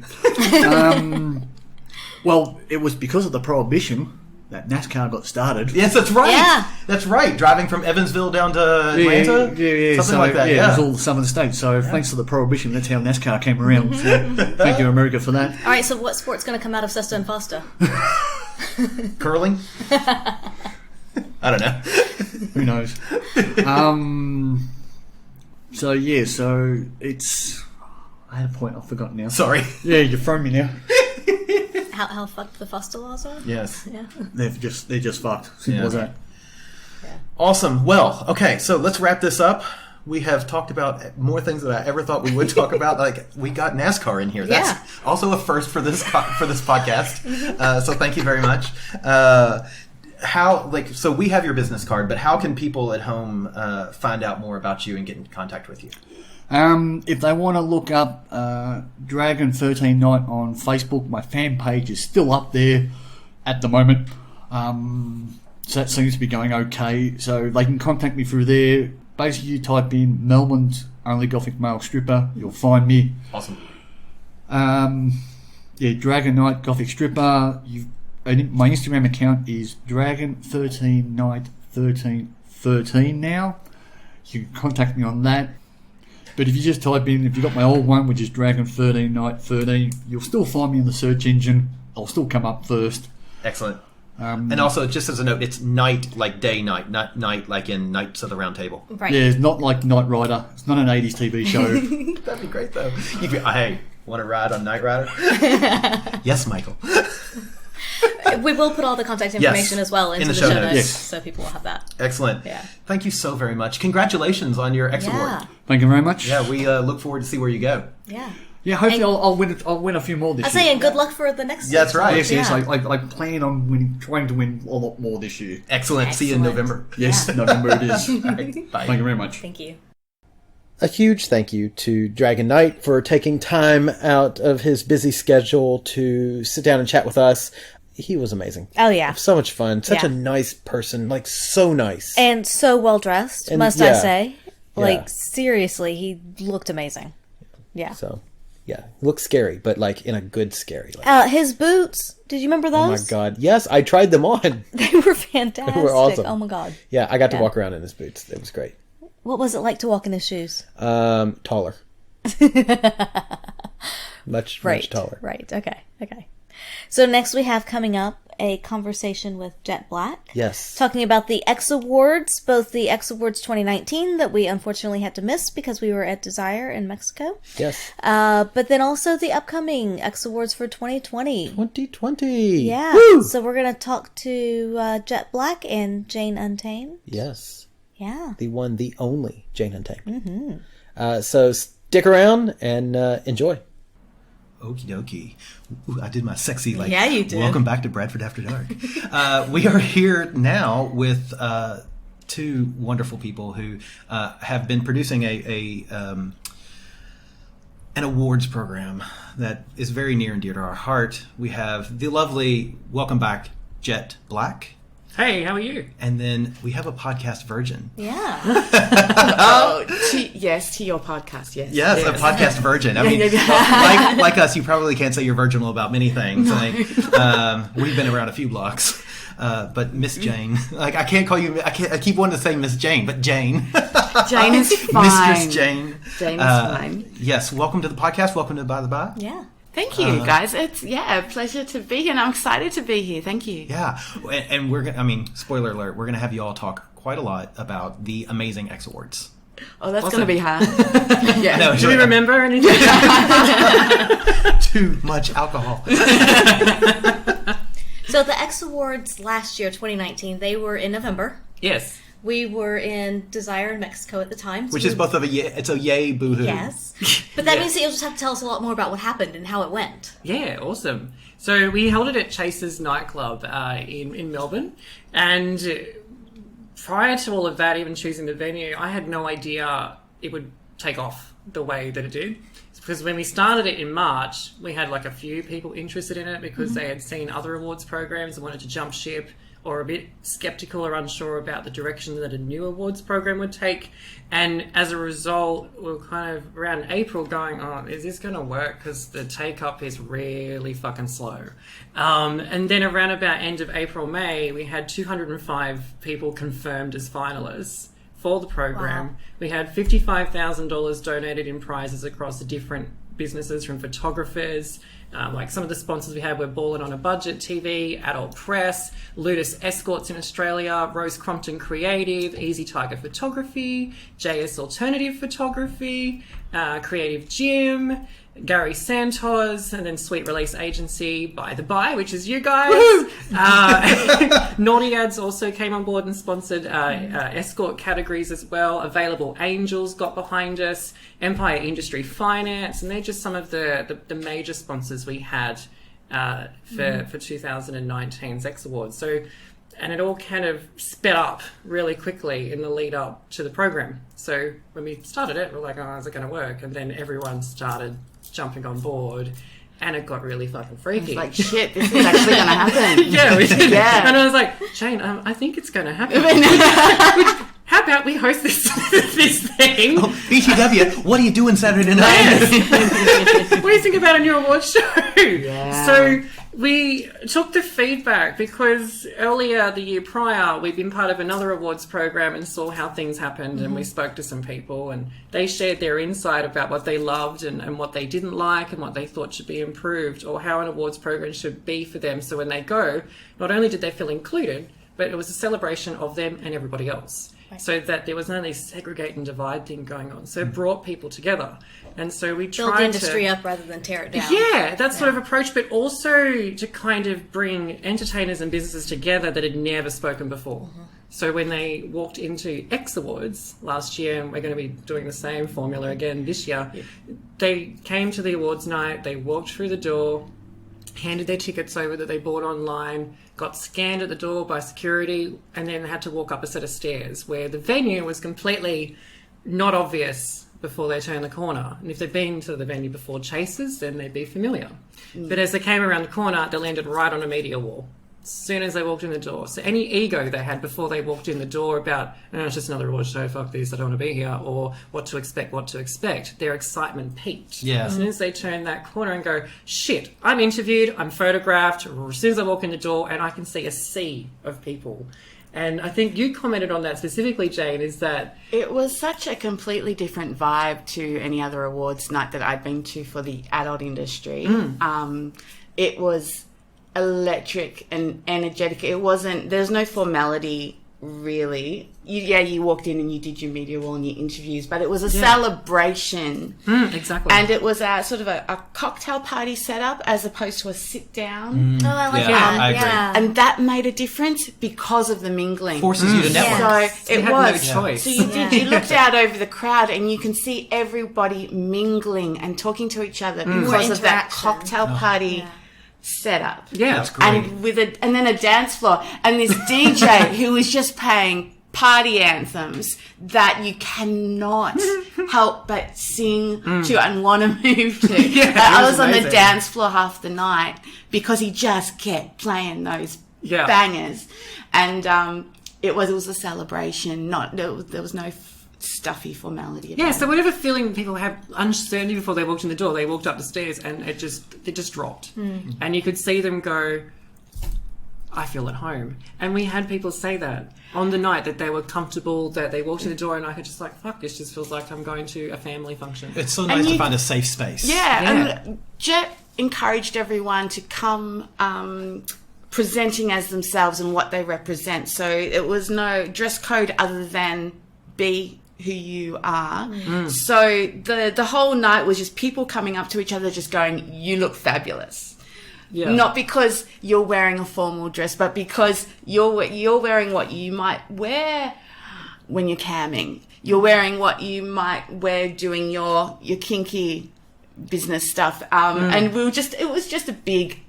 Well, it was because of the prohibition that NASCAR got started. Yes, that's right. Yeah. That's right. Driving from Evansville down to Atlanta? Something like that, it was all the southern states. So thanks to the prohibition, that's how NASCAR came around. So thank you, America, for that. All right, so what sport's going to come out of Sesta and Foster? Curling? I don't know. Who knows? So it's... I had a point, I've forgotten now. Sorry. Yeah, you've thrown me now. How fucked the Foster laws are? Yes. Yeah. They're just fucked. Simple as that. Yeah. Awesome. Well, okay, so let's wrap this up. We have talked about more things than I ever thought we would talk about. We got NASCAR in here. That's also a first for this podcast. So thank you very much. So we have your business card, but how can people at home find out more about you and get in contact with you? If they want to look up Dragon 13 Night on Facebook, my fan page is still up there at the moment. So that seems to be going okay. So they can contact me through there. Basically, you type in Melbourne's only Gothic male stripper, you'll find me. Awesome. Dragon Night Gothic stripper. My Instagram account is Dragon 13 Night 1313 now. You can contact me on that. But if you just type in, if you've got my old one, which is Dragon 13 Night 13, you'll still find me in the search engine. I'll still come up first. Excellent. And also, just as a note, it's night like day night, not night like in Knights of the Round Table. Right. Yeah, it's not like Knight Rider. It's not an 80s TV show. That'd be great, though. Hey, want to ride on Knight Rider? Yes, Michael. We will put all the contact information as well into the show notes, so people will have that. Excellent. Yeah. Thank you so very much. Congratulations on your xAward. Thank you very much. Yeah, we look forward to see where you go. Yeah. Yeah, hopefully I'll win a few more this year. I say, and good luck for the next. Yeah, that's right. Yes. I plan on trying to win a lot more this year. Excellent. See you in November. Yes, November it is. All right, bye. Thank you very much. Thank you. A huge thank you to Dragon Knight for taking time out of his busy schedule to sit down and chat with us. He was amazing. Oh, yeah. So much fun. Such a nice person. So nice. And so well dressed, must I say. Like, seriously, he looked amazing. Yeah. So, yeah, looks scary, but like in a good scary. Like, His boots, did you remember those? oh my god, yes, I tried them on. They were fantastic. They were awesome. Oh my god. Yeah, I got to walk around in his boots. It was great. What was it like to walk in his shoes? Taller. much taller. Right. Okay. So next we have coming up a conversation with Jett Black. Yes. Talking about the xAwards, both the xAwards 2019 that we unfortunately had to miss because we were at Desire in Mexico. Yes. But then also the upcoming xAwards for 2020. 2020. Yeah. Woo! So we're going to talk to Jett Black and Jane Untamed. Yes. Yeah. The one, the only Jane Untamed. Mm-hmm. So stick around and enjoy. Okie dokie. Ooh, I did my sexy, like, Yeah, you did. Welcome back to Bradford After Dark. We are here now with two wonderful people who have been producing an awards program that is very near and dear to our heart. We have the lovely, welcome back, Jett Black. Hey, how are you? And then we have a podcast virgin. Yeah. Yes, to your podcast, yes. Yes, a podcast virgin. I mean, like us, you probably can't say you're virginal about many things. No. Like, we've been around a few blocks. But Miss Jane, like, I can't call you, I keep wanting to say Miss Jane, but Jane. Jane is fine. Mistress Jane. Jane is fine. Yes, welcome to the podcast. Welcome to By the By. Yeah. Thank you, guys. It's, a pleasure to be here, and I'm excited to be here. Thank you. Yeah, and we're going to, I mean, spoiler alert, we're going to have you all talk quite a lot about the amazing xAwards. Oh, that's going to be hard. Yeah. No, Do we remember anything? Too much alcohol. So the xAwards last year, 2019, they were in November. Yes. We were in Desire in Mexico at the time. So Which is both of it's a yay, boo-hoo. Yes. But that means that you'll just have to tell us a lot more about what happened and how it went. Yeah, awesome. So we held it at Chase's nightclub in Melbourne, and prior to all of that, even choosing the venue, I had no idea it would take off the way that it did. Because when we started it in March, we had like a few people interested in it because they had seen other awards programs and wanted to jump ship, or a bit skeptical or unsure about the direction that a new awards program would take. And as a result, we were kind of around April going, oh, is this going to work? Because the take-up is really fucking slow. And then around about end of April, May, we had 205 people confirmed as finalists for the program. Wow. We had $55,000 donated in prizes across the different businesses, from photographers, like some of the sponsors we had were Ballin' on a Budget TV, Adult Press, Male Escorts in Australia, Rose Crompton Creative, Easy Tiger Photography, JS Alternative Photography, Creative Gym, Gary Santos, and then Sweet Release Agency, By the By, which is you guys. Naughty Ads also came on board and sponsored escort categories as well. Available Angels got behind us, Empire Industry Finance, and they're just some of the major sponsors we had for 2019's xAwards. So, and it all kind of sped up really quickly in the lead up to the program. So when we started it, we're like, oh, is it going to work? And then everyone started jumping on board, and it got really fucking freaky. It's like, shit, this is actually going to happen. Yeah, we did. Yeah. And I was like, Jane, I think it's going to happen. How about we host this thing? Oh, BTW, what are you doing Saturday night? What do you think about a new awards show? Yeah. So we took the feedback, because earlier the year prior we'd been part of another awards program and saw how things happened, and we spoke to some people and they shared their insight about what they loved and what they didn't like and what they thought should be improved, or how an awards program should be for them, so when they go, not only did they feel included, but it was a celebration of them and everybody else. Right. So that there was no this segregate and divide thing going on. So it brought people together. And so we tried build the industry up rather than tear it down. Yeah, that sort of approach, but also to kind of bring entertainers and businesses together that had never spoken before. Mm-hmm. So when they walked into xAwards last year, and we're going to be doing the same formula again this year, they came to the awards night, they walked through the door, handed their tickets over that they bought online, got scanned at the door by security, and then had to walk up a set of stairs where the venue was completely not obvious before they turned the corner. And if they'd been to the venue before Chase's, then they'd be familiar. But as they came around the corner, they landed right on a media wall. as soon as they walked in the door. So any ego they had before they walked in the door about, oh, it's just another award show, fuck this, I don't want to be here, or what to expect, their excitement peaked. Yeah. As soon as they turn that corner and go, shit, I'm interviewed, I'm photographed, as soon as I walk in the door and I can see a sea of people. And I think you commented on that specifically, Jane, is that... It was such a completely different vibe to any other awards night that I'd been to for the adult industry. It was electric and energetic. It wasn't... There's no formality, really. You walked in and you did your media wall and your interviews, but it was a celebration. Exactly. And it was a sort of a cocktail party setup as opposed to a sit-down. Oh, I like Yeah, that. I agree. Yeah. And that made a difference because of the mingling. Forces you to network. So You it had was. no choice. So you looked out over the crowd and you can see everybody mingling and talking to each other because of that interaction. cocktail party setup. Yeah. That's great. And then a dance floor and this DJ who was just playing party anthems that you cannot help but sing to and want to move to. I was on the amazing. dance floor half the night because he just kept playing those bangers, and it was a celebration. There was no stuffy formality about So whatever feeling people had uncertainty before they walked in the door, they walked up the stairs and it just dropped. And you could see them go, I feel at home. And we had people say that on the night, that they were comfortable, that they walked in the door and I could just like, fuck, this just feels like I'm going to a family function. It's so nice to find a safe space. and Jett encouraged everyone to come presenting as themselves and what they represent. So it was no dress code other than be who you are. So the whole night was just people coming up to each other just going, you look fabulous. Yeah. Not because you're wearing a formal dress, but because you're wearing what you might wear when you're camming. You're wearing what you might wear doing your kinky business stuff. And it was just a big,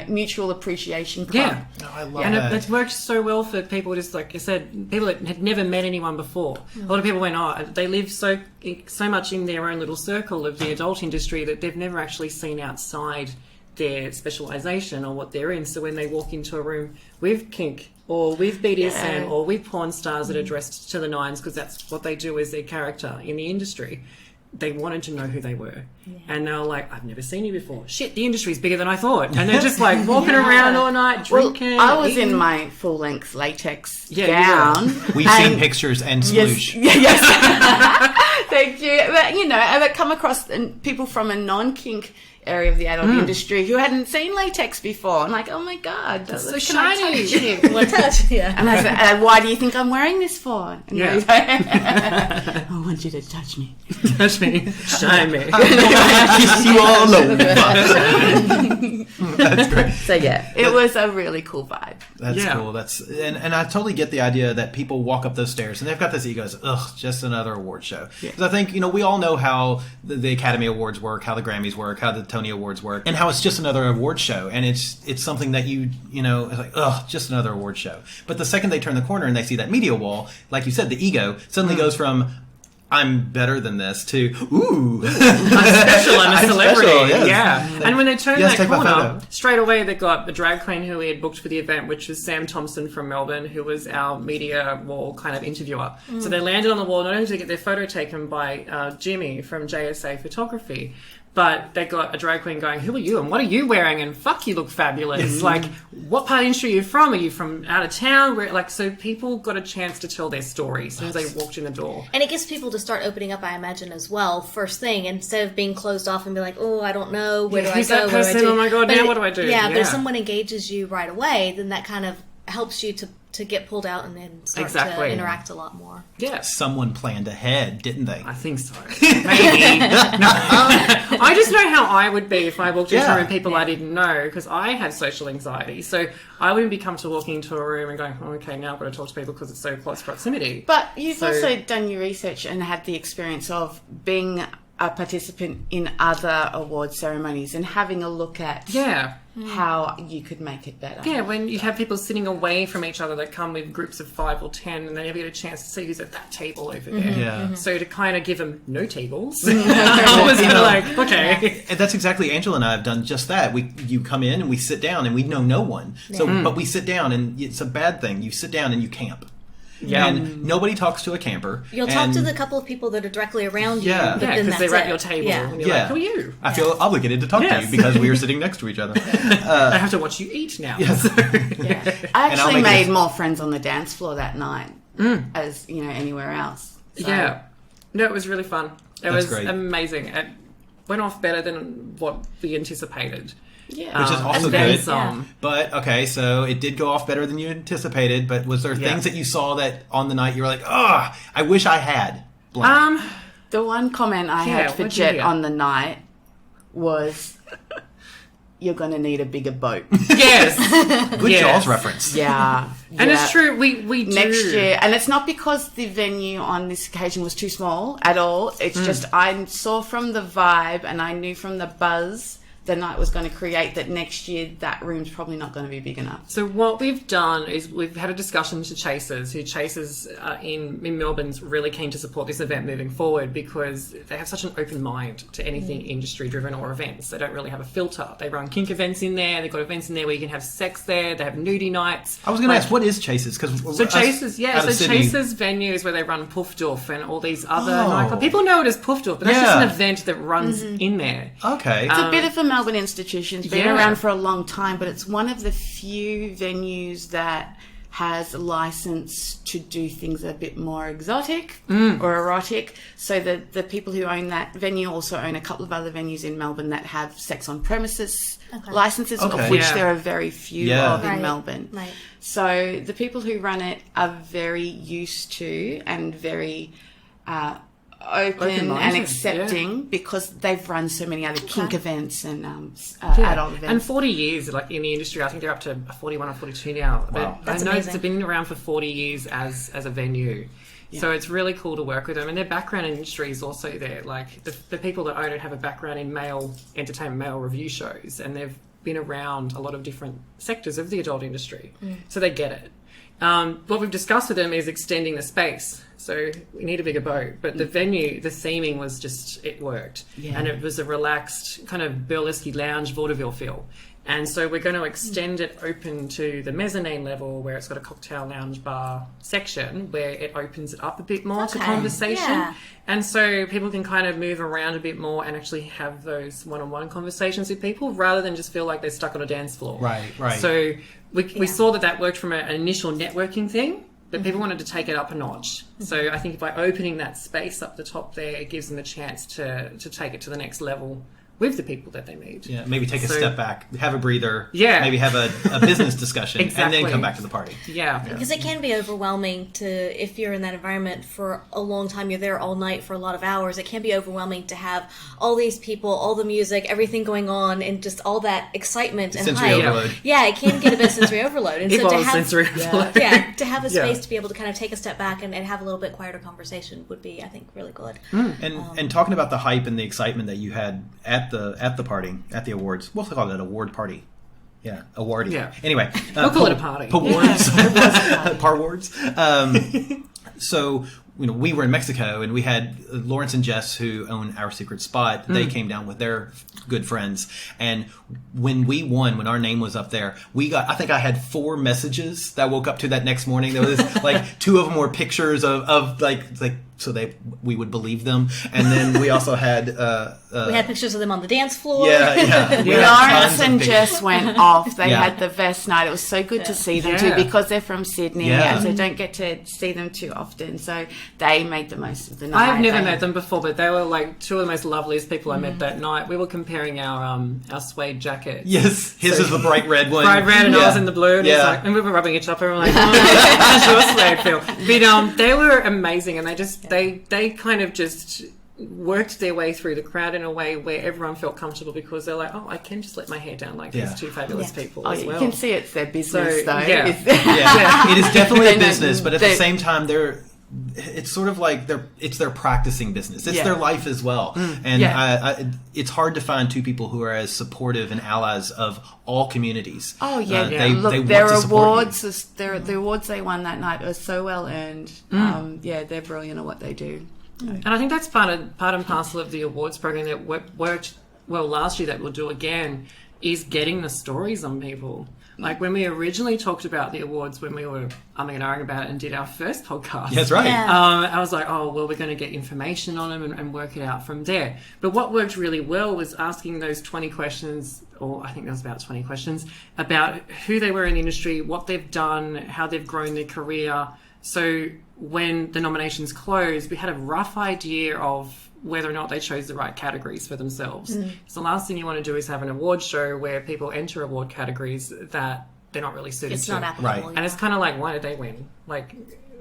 mutual appreciation club. Yeah. Oh, I love And that. it worked so well for people, just like you said, people that had never met anyone before. A lot of people went, they live so much in their own little circle of the adult industry that they've never actually seen outside their specialisation or what they're in. So when they walk into a room with kink or with BDSM or with porn stars that are dressed to the nines, because that's what they do as their character in the industry, they wanted to know who they were. And they were like, I've never seen you before. Shit, the industry's bigger than I thought. And they're just like walking around all night, drinking. I was eating. in my full-length latex you gown. We've seen pictures and sploosh. Yes. Thank you. But, I've come across people from a non-kink area of the adult industry who hadn't seen latex before. I'm like, oh my God, so can shiny. I touch you? And I said, why do you think I'm wearing this for? And Yeah. I want you to touch me. Touch me, shine me. Kiss you all over. That's great. So yeah, it was a really cool vibe. That's cool. And I totally get the idea that people walk up those stairs and they've got this ego. Ugh, just another award show. Because I think we all know how the Academy Awards work, how the Grammys work, how the Tony Awards work, and how it's just another award show. And it's something that it's like, ugh, just another award show. But the second they turn the corner and they see that media wall, like you said, the ego suddenly goes from, I'm better than this to, ooh. I'm special, I'm a celebrity. special, yes. Yeah. And when they turned Yes, that take my corner, photo. straight away they got the drag queen who we had booked for the event, which was Sam Thompson from Melbourne, who was our media wall kind of interviewer. So they landed on the wall not only to get their photo taken by Jimmy from JSA Photography, but they got a drag queen going, who are you and what are you wearing? And fuck, you look fabulous. Like, what part of the industry are you from? Are you from out of town? So people got a chance to tell their story as soon as they walked in the door. And it gets people to start opening up, I imagine, as well, first thing, instead of being closed off and be like, oh, I don't know, where do I who's go? that What do I person? do? Oh my God, But now what do I do? Yeah, but Yeah. if someone engages you right away, then that kind of helps you to get pulled out and then start Exactly. to interact a lot more. Yes. Someone planned ahead, didn't they? I think so. Maybe. No. I just know how I would be if I walked into a room with people I didn't know, because I have social anxiety. So I wouldn't be comfortable walking into a room and going, oh, okay, now I've got to talk to people because it's so close proximity. But you've So- also done your research and had the experience of being a participant in other award ceremonies and having a look at how you could make it better. Yeah, when you have people sitting away from each other that come with groups of 5 or 10 and they never get a chance to see who's at that table over there. Yeah. So to kind of give them no tables, it was kind of like, okay. And that's exactly, Angela and I have done just that. You come in and we sit down and we know no one. So, but we sit down and it's a bad thing. You sit down and you camp. Yeah. And nobody talks to a camper. You'll talk to the couple of people that are directly around you. Yeah. But then Because that's they're at it. your table. Yeah. And you're like, who are you? I feel obligated to talk to Yes. you because we are sitting next to each other. I have to watch you eat now. Yes. I And I'll actually make made this- more friends on the dance floor that night as, anywhere else. So, Yeah. No, it was really fun. It That's was great. amazing. It went off better than what we anticipated. Yeah. Which is also and then good. some. But, okay, so it did go off better than you anticipated, but was there things that you saw that on the night you were like, oh, I wish I had blank? The one comment I had for what'd you Jett hear? on the night was, you're going to need a bigger boat. Yes. Good yes. Jaws reference. Yeah. And yeah. it's true, we do. Next year, and it's not because the venue on this occasion was too small at all. It's just I saw from the vibe and I knew from the buzz the night was going to create that next year that room's probably not going to be big enough. So what we've done is we've had a discussion to Chasers, who Chasers in Melbourne's really keen to support this event moving forward because they have such an open mind to anything industry driven or events. They don't really have a filter. They run kink events in there. They've got events in there where you can have sex there. They have nudie nights. I was going to ask, what is Chasers? So Chasers, Chasers venues where they run Puffdorf and all these other nightclubs. People know it as Puffdorf, but that's just an event that runs in there. Okay. It's a bit of a Melbourne institution. It's been Yeah. around for a long time, but it's one of the few venues that has a license to do things a bit more exotic or erotic. So the people who own that venue also own a couple of other venues in Melbourne that have sex on premises licenses, Okay. of which Yeah. there are very few Yeah. of in Right. Melbourne. Right. So the people who run it are very used to and very open Open-minded, and accepting because they've run so many other kink events and Yeah. adult events. And 40 years, like in the industry, I think they're up to 41 or 42 now. Wow. But That's I know amazing. it's been around for 40 years as a venue. So it's really cool to work with them. And their background in industry is also there. Like the people that own it have a background in male entertainment, male review shows, and they've been around a lot of different sectors of the adult industry. So they get it. What we've discussed with them is extending the space. So we need a bigger boat. But the venue, the theming was just, it worked. Yeah. And it was a relaxed kind of burlesque lounge vaudeville feel. And so we're going to extend it open to the mezzanine level where it's got a cocktail lounge bar section where it opens it up a bit more to Okay. conversation. Yeah. And so people can kind of move around a bit more and actually have those one-on-one conversations with people rather than just feel like they're stuck on a dance floor. Right. So we saw that worked from an initial networking thing, but people wanted to take it up a notch. So I think by opening that space up the top there, it gives them a chance to take it to the next level with the people that they meet. Yeah, maybe take a So- step back, have a breather, Yeah. maybe have a business discussion, and Exactly. then come back to the party. Yeah. Because it can be overwhelming if you're in that environment for a long time, you're there all night for a lot of hours, it can be overwhelming to have all these people, all the music, everything going on, and just all that excitement and Sensory hype. overload. Yeah, it can get a bit of sensory overload. And It so to was have, sensory overload. Yeah, to have a Yeah. space to be able to kind of take a step back and have a little bit quieter conversation would be, I think, really good. And talking about the hype and the excitement that you had at the party, at the awards, we'll call it an award party. Yeah, award. Yeah. Anyway, We'll call it a party. Awards, parwards. So we were in Mexico and we had Lawrence and Jess, who own Our Secret Spot. They came down with their good friends, and when we won, when our name was up there, I think I had 4 messages that I woke up to that next morning. There was like 2 of them were pictures of like so we would believe them, and then we also had We had pictures of them on the dance floor. yeah. We had Lawrence tons of and pictures. Jess went off. They Yeah. had the best night. It was so good to see them Yeah. too because they're from Sydney Yeah. and so don't get to see them too often. So they made the most of the night. I've never They- met them before, but they were like 2 of the most loveliest people I met that night. We were comparing our suede jackets. Yes, his is the bright red one. Bright red and I was in the blue, and, he's Yeah. like, and we were rubbing each other, and we're like, oh, how does your suede feel? But they were amazing, and they kind of just worked their way through the crowd in a way where everyone felt comfortable because they're like, oh, I can just let my hair down like Yeah. these 2 fabulous people Oh, as you well. can see it's their business So, though. yeah. It's- Yeah, it is definitely a They know- business, but at the they- same time, it's sort of like it's their practicing business. It's Yeah. their life as well. And Yeah. it's hard to find two people who are as supportive and allies of all communities. Oh yeah, They look, their want to support you. awards, the awards they won that night are so well earned. Yeah, they're brilliant at what they do. And I think that's part and parcel of the awards program that worked well last year, that we'll do again, is getting the stories on people. Like when we originally talked about the awards, when we were umming and ahhing about it and did our first podcast. That's right. Yeah. I was like, oh, well, we're going to get information on them and work it out from there. But what worked really well was asking those 20 questions, or I think there was about 20 questions, about who they were in the industry, what they've done, how they've grown their career. So when the nominations closed, we had a rough idea of whether or not they chose the right categories for themselves. So the last thing you want to do is have an award show where people enter award categories that they're not really suited It's to. not applicable. Right. And it's kind of like, why did they win? Like,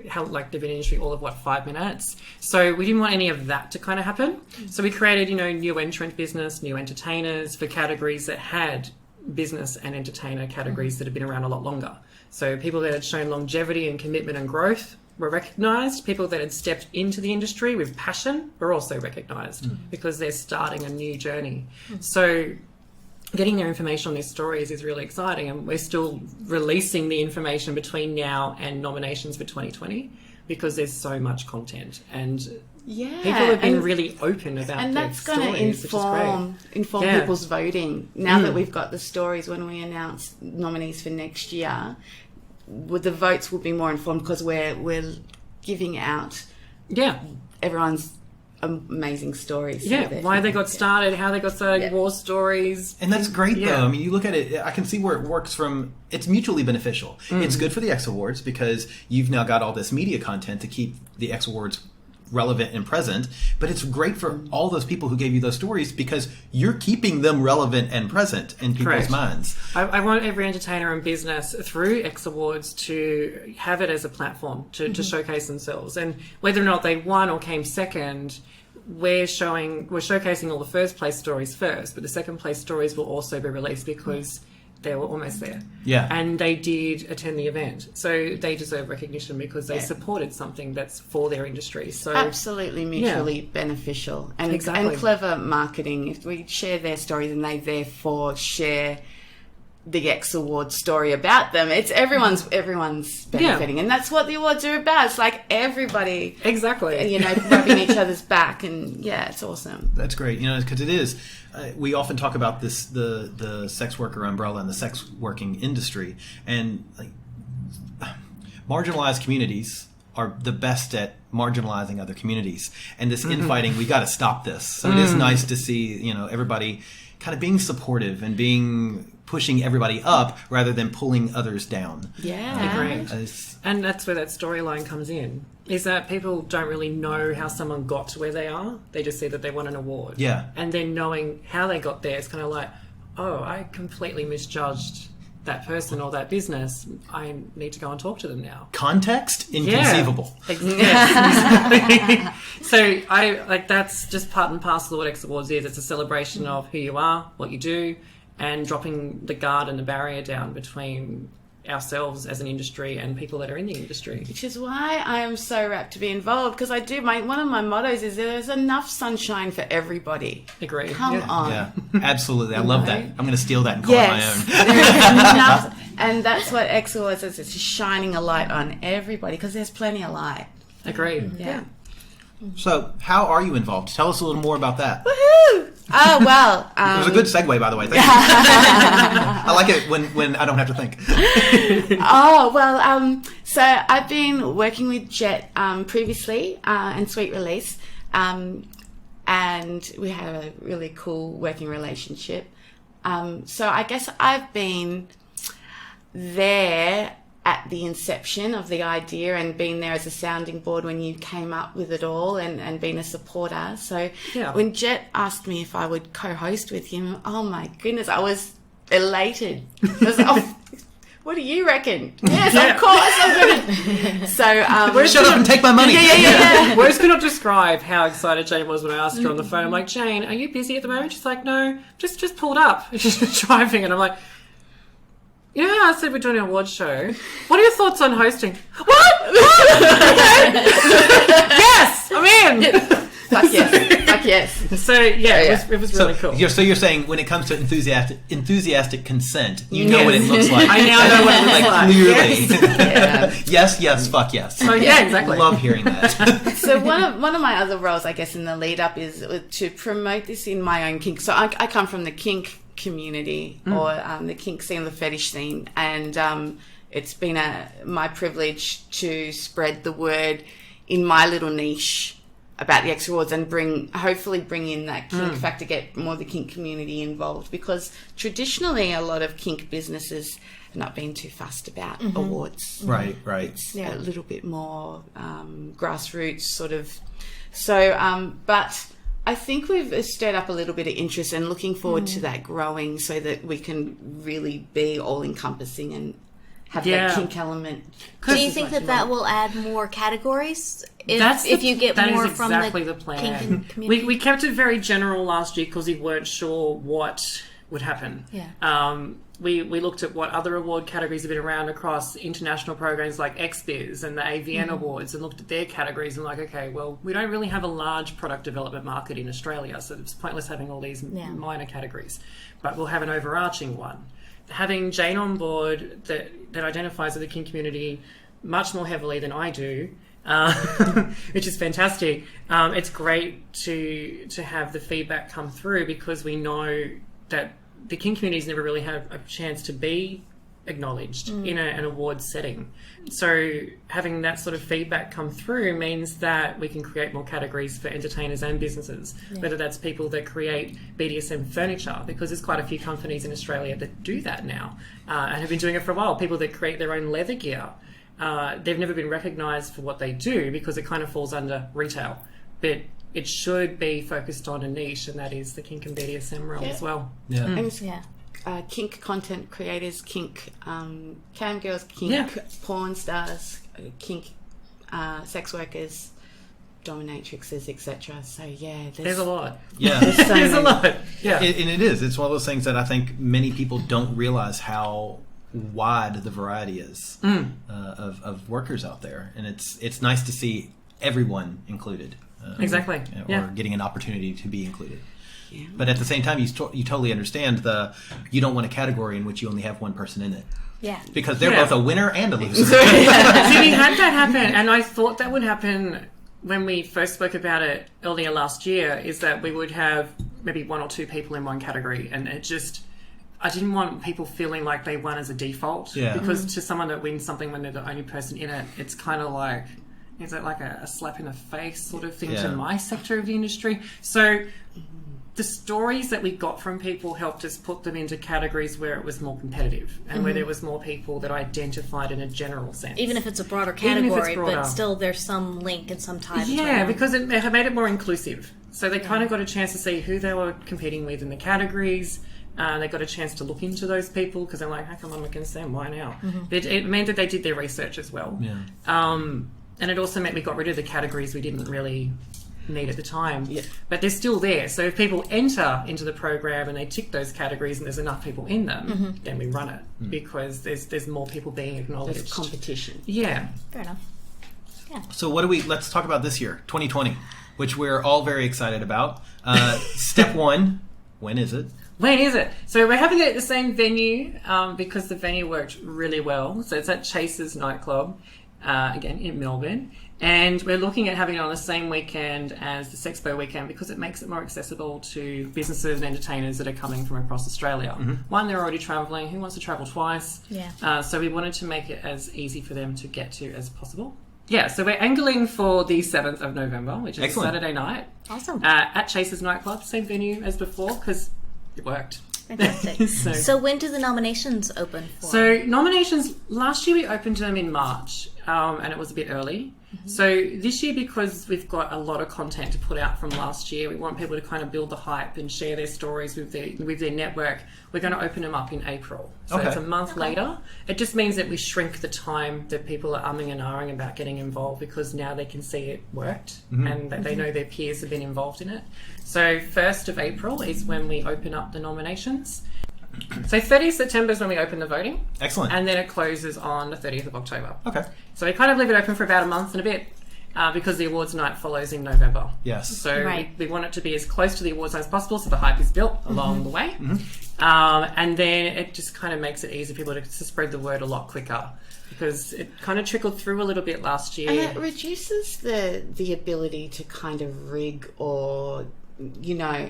how, like they've been in the industry all of 5 minutes. So we didn't want any of that to kind of happen. So we created, new entrant business, new entertainers for categories that had business and entertainer categories that had been around a lot longer. So people that had shown longevity and commitment and growth were recognised. People that had stepped into the industry with passion were also recognised because they're starting a new journey. So getting their information on these stories is really exciting, and we're still releasing the information between now and nominations for 2020 because there's so much content, and people have been really open about and their that's going to stories, which is great. inform Yeah. people's voting. Now that we've got the stories, when we announce nominees for next year, the votes will be more informed because we're giving out everyone's amazing stories. Why they got started, how they got started, war stories. And that's great, Yeah. though. I mean, you look at it, I can see where it works from, it's mutually beneficial. It's good for the xAwards because you've now got all this media content to keep the xAwards relevant and present, but it's great for all those people who gave you those stories because you're keeping them relevant and present in people's Correct. minds. I want every entertainer and business through xAwards to have it as a platform to showcase themselves. And whether or not they won or came second, we're showcasing all the first place stories first, but the second place stories will also be released because they were almost there. Yeah. And they did attend the event. So they deserve recognition because they supported something that's for their industry. So Absolutely mutually beneficial and Exactly. clever marketing. If we share their stories and they therefore share the xAwards story about them, it's everyone's benefiting, and that's what the awards are about. It's like everybody, Exactly. rubbing each other's back, and it's awesome. That's great, because it is. We often talk about this, the sex worker umbrella and the sex working industry, and marginalized communities are the best at marginalizing other communities. And this infighting, we got to stop this. So it is nice to see, everybody kind of being supportive and pushing everybody up rather than pulling others down. Agreed. And that's where that storyline comes in, is that people don't really know how someone got to where they are. They just see that they won an award. Yeah. And then knowing how they got there, it's kind of like, oh, I completely misjudged that person or that business. I need to go and talk to them now. Context? Inconceivable. Yes. So that's just part and parcel of what xAwards is. It's a celebration of who you are, what you do, and dropping the guard and the barrier down between ourselves as an industry and people that are in the industry. Which is why I am so rapt to be involved, because I do one of my mottos is there's enough sunshine for everybody. Agreed. Come on. Yeah, absolutely. I love that. I'm going to steal that and call Yes, it my own. there is enough, and that's what xAwards is. It's shining a light on everybody because there's plenty of light. Agreed. Yeah. So, how are you involved? Tell us a little more about that. Woohoo! Oh well. It was a good segue, by the way. Thank you. I like it when I don't have to think. So I've been working with Jett previously and Sweet Release, and we have a really cool working relationship. So I guess I've been there at the inception of the idea and been there as a sounding board when you came up with it all, and been a supporter. So when Jett asked me if I would co-host with him, oh my goodness, I was elated. I was like, what do you reckon? Yes, of course I'm going to. So, Shut up and take my money. Yeah. Words cannot describe how excited Jane was when I asked her on the phone. I'm like, Jane, are you busy at the moment? She's like, no, just pulled up. She's driving, and I'm like, yeah, I said we're doing an awards show. What are your thoughts on hosting? What? Okay. Fuck yes. Fuck yes. So it was really cool. So you're saying when it comes to enthusiastic consent, you know what it looks like. I now know what it looks like. Clearly. Yes, fuck yes. Oh yeah, exactly. Love hearing that. So one of my other roles, I guess, in the lead up is to promote this in my own kink. So I come from the kink community or the kink scene, the fetish scene, and it's been my privilege to spread the word in my little niche about the xAwards and hopefully bring in that kink factor, get more of the kink community involved, because traditionally a lot of kink businesses have not been too fussed about awards. Right. It's a little bit more grassroots sort of. So, but I think we've stirred up a little bit of interest and looking forward to that growing so that we can really be all-encompassing and have that kink element. Do you think that will add more categories if you get more from the plan. kink community? We kept it very general last year because we weren't sure what would happen. Yeah. We looked at what other award categories have been around across international programs like XBiz and the AVN Awards and looked at their categories and like, okay, well, we don't really have a large product development market in Australia, so it's pointless having all these minor categories. But we'll have an overarching one. Having Jane on board that identifies with the kink community much more heavily than I do, which is fantastic. It's great to have the feedback come through because we know that the kink community's never really had a chance to be acknowledged in an awards setting. So having that sort of feedback come through means that we can create more categories for entertainers and businesses, whether that's people that create BDSM furniture, because there's quite a few companies in Australia that do that now and have been doing it for a while. People that create their own leather gear, they've never been recognised for what they do because it kind of falls under retail. But it should be focused on a niche, and that is the kink and BDSM realm as well. Kink content creators, kink cam girls, kink porn stars, kink sex workers, dominatrixes, etc. So there's a lot. Yeah, there's a lot. Yeah, and it is. It's one of those things that I think many people don't realize how wide the variety is of workers out there, and it's nice to see everyone included. Exactly. Or getting an opportunity to be included. Yeah. But at the same time, you totally understand you don't want a category in which you only have one person in it. Yeah. Because they're both a winner and a loser. See, we had that happen, and I thought that would happen when we first spoke about it earlier last year, is that we would have maybe one or two people in one category, and I didn't want people feeling like they won as a default. Yeah. Because to someone that wins something when they're the only person in it, it's kind of like... Is it like a slap in the face sort of thing to my sector of the industry? So the stories that we got from people helped us put them into categories where it was more competitive and where there was more people that identified in a general sense. Even if it's a broader category, but still there's some link and some tie between them. Because it made it more inclusive. So they kind of got a chance to see who they were competing with in the categories. They got a chance to look into those people because they're like, how come I'm against them? Why now? It meant that they did their research as well. Yeah. And it also meant we got rid of the categories we didn't really need at the time. Yeah. But they're still there. So if people enter into the program and they tick those categories and there's enough people in them, then we run it because there's more people being acknowledged. There's competition. Yeah. Fair enough. Yeah. So let's talk about this year, 2020, which we're all very excited about. Step one, when is it? When is it? So we're having it at the same venue because the venue worked really well. So it's at Chase's nightclub. Again, in Melbourne, and we're looking at having it on the same weekend as the Sexpo weekend because it makes it more accessible to businesses and entertainers that are coming from across Australia. One, they're already travelling. Who wants to travel twice? Yeah. So we wanted to make it as easy for them to get to as possible. Yeah, so we're angling for the 7th of November, which is Saturday night. Awesome. At Chase's nightclub, same venue as before because it worked. Fantastic. So when do the nominations open for? So nominations, last year we opened them in March, and it was a bit early. So this year, because we've got a lot of content to put out from last year, we want people to kind of build the hype and share their stories with their network. We're going to open them up in April. So it's a month later. It just means that we shrink the time that people are umming and ahhing about getting involved because now they can see it worked and that they know their peers have been involved in it. So 1st of April is when we open up the nominations. So 30th September is when we open the voting. Excellent. And then it closes on the 30th of October. Okay. So we kind of leave it open for about a month and a bit. because the awards night follows in November. Yes. So Right. we want it to be as close to the awards night as possible, so the hype is built along the way. And then it just kind of makes it easy for people to spread the word a lot quicker, because it kind of trickled through a little bit last year. And it reduces the ability to kind of rig or, you know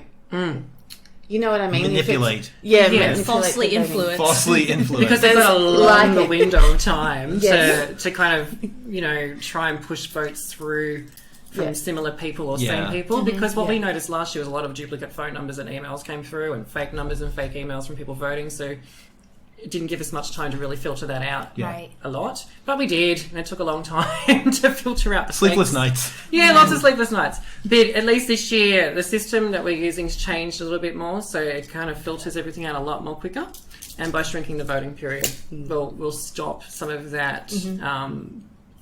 what I mean? Manipulate. Manipulate Falsely the voting. influence. Falsely influenced. Because they've got a longer like it. window of time Yes. to kind of, try and push votes through from similar people or Yeah. same people. Because what we noticed last year was a lot of duplicate phone numbers and emails came through, and fake numbers and fake emails from people voting. So it didn't give us much time to really filter that out Right. a lot. But we did, and it took a long time to filter out the Sleepless fakes. nights. Yeah, lots of sleepless nights. But at least this year, the system that we're using has changed a little bit more, so it kind of filters everything out a lot more quicker. And by shrinking the voting period, we'll stop some of that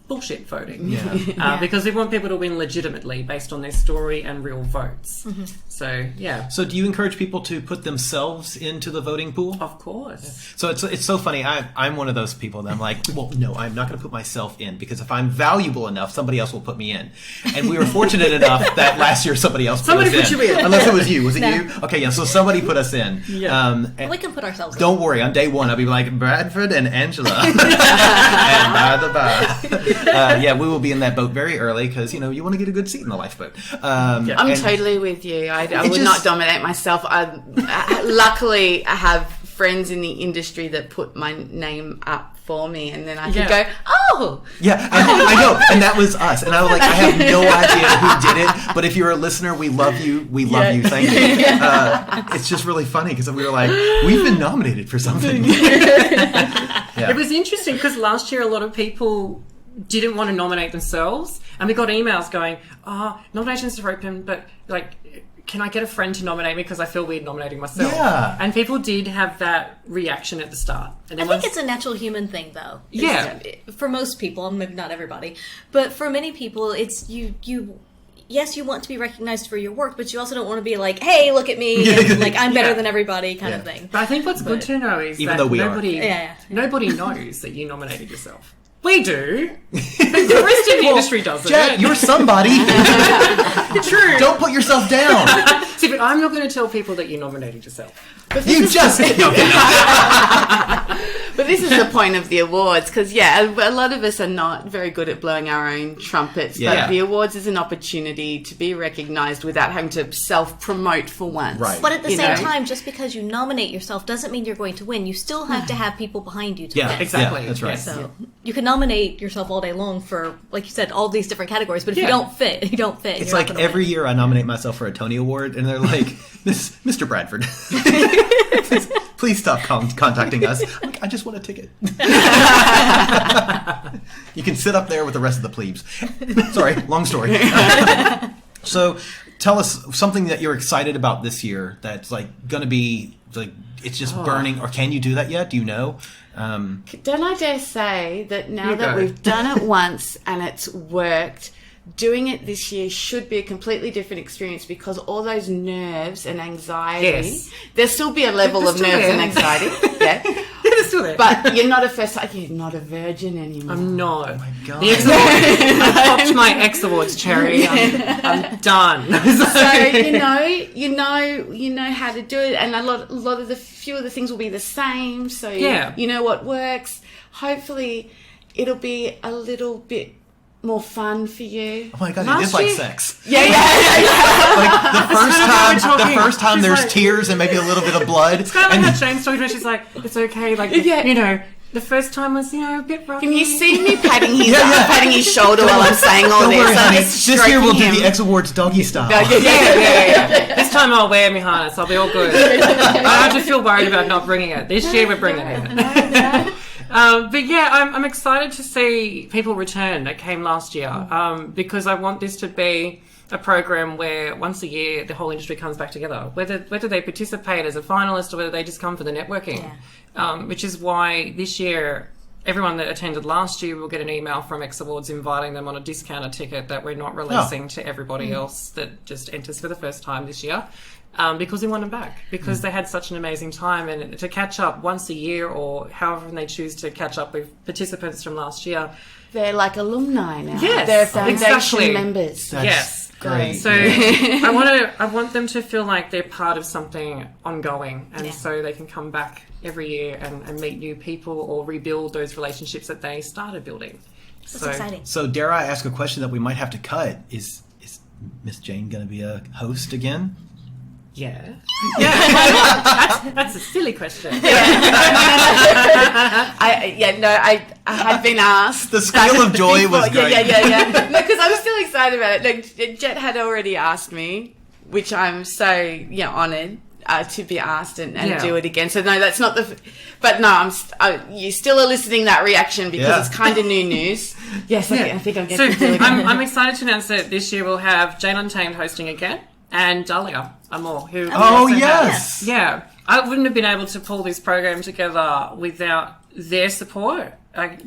bullshit voting. Yeah. Because we want people to win legitimately based on their story and real votes. So, yeah. So do you encourage people to put themselves into the voting pool? Of course. So it's so funny. I'm one of those people that I'm like, well, no, I'm not going to put myself in, because if I'm valuable enough, somebody else will put me in. And we were fortunate enough that last year somebody else Somebody put us put you in. Unless it was you. Was it you? Okay, yeah. So somebody put us in. Yeah. And We can put ourselves in. don't worry. On day one, I'll be like Bradford and Angela, and by the by, yeah, we will be in that boat very early, because you want to get a good seat in the lifeboat. I'm and- totally with you. I would just- not dominate myself. Luckily, I have friends in the industry that put my name up for me, and then I could go, oh! Yeah, I know, and that was us. And I was like, I have no idea who did it, but if you're a listener, we love you. We love you. Thank you. It's just really funny, because we were like, we've been nominated for something. It was interesting because last year a lot of people didn't want to nominate themselves, and we got emails going, nominations are open, but can I get a friend to nominate me because I feel weird nominating myself? Yeah. And people did have that reaction at the start. And I think it's a natural human thing, though. Yeah. For most people, maybe not everybody, but for many people, it's you. Yes, you want to be recognized for your work, but you also don't want to be like, "Hey, look at me! And, I'm better than everybody," kind of thing. But I think what's good to know is Even that though we nobody knows that you nominated yourself. We do. The rest of the industry doesn't. Jett, you're somebody. True. Don't put yourself down. See, but I'm not going to tell people that you nominated yourself. You just... But this is the point of the awards, because a lot of us are not very good at blowing our own trumpets. Yeah. But the awards is an opportunity to be recognised without having to self-promote for once. Right. But at the You same know? time, just because you nominate yourself doesn't mean you're going to win. You still have to have people behind you to Yeah, win. Exactly. Yeah, that's right. Yes. So you can nominate yourself all day long for, like you said, all these different categories. But if you don't fit. It's you're like not gonna every win. year I nominate myself for a Tony Award, and they're like, Mr. Bradford, please stop contacting us. I'm like, I just want a ticket. You can sit up there with the rest of the plebes. Sorry, long story. So tell us something that you're excited about this year that's going to be it's just burning, or can you do that yet? Do you know? Don't I dare say that now You that go. we've done it once and it's worked, doing it this year should be a completely different experience, because all those nerves and anxiety, Yes. there'll still be a level They're of still nerves there. and anxiety, Yeah, they're still there. but you're not you're not a virgin anymore. I'm not. Oh my God. The XAwards. I popped my XAwards cherry. I'm done. So you know how to do it, and a lot of the few of the things will be the same. So you know what works. Hopefully, it'll be a little bit more fun for you. Oh my God, Last it is like year- sex. Yeah. Like the first time She's there's like- tears and maybe a little bit of blood. It's kind of and like how Jane's talking about. She's like, it's okay. Like, the first time was, a bit roughy. Can you see me patting his shoulder while I'm saying all don't this? worry, I'm honey. just This year we'll do stroking the him. XAwards doggy style. Yeah. This time I'll wear my harness. I'll be all good. I don't have to feel worried about not bringing it. This year we're bringing it. But yeah, I'm excited to see people return that came last year, because I want this to be a program where once a year the whole industry comes back together, whether they participate as a finalist or whether they just come for the networking, which is why this year everyone that attended last year will get an email from xAwards inviting them on a discounted ticket that we're not releasing to everybody else that just enters for the first time this year. Because we want them back, because they had such an amazing time, and to catch up once a year or however they choose to catch up with participants from last year, they're like alumni now. Yes, they're foundation exactly. members. Yes. Great. So I want them to feel like they're part of something ongoing, and so they can come back every year and meet new people or rebuild those relationships that they started building. That's exciting. So dare I ask a question that we might have to cut? Is Miss Jane going to be a host again? Yeah. That's a silly question. I had been asked. The scale of joy was great. Yeah. No, because I'm still excited about it. Like, Jett had already asked me, which I'm so honoured to be asked and do it again. So no, that's not the. But no, you still eliciting that reaction because it's kind of new news. Yes, I think I'm getting to do it again. I'm excited to announce that this year we'll have Jane Untamed hosting again. And Dahlia Amor, who yes. I wouldn't have been able to pull this program together without their support.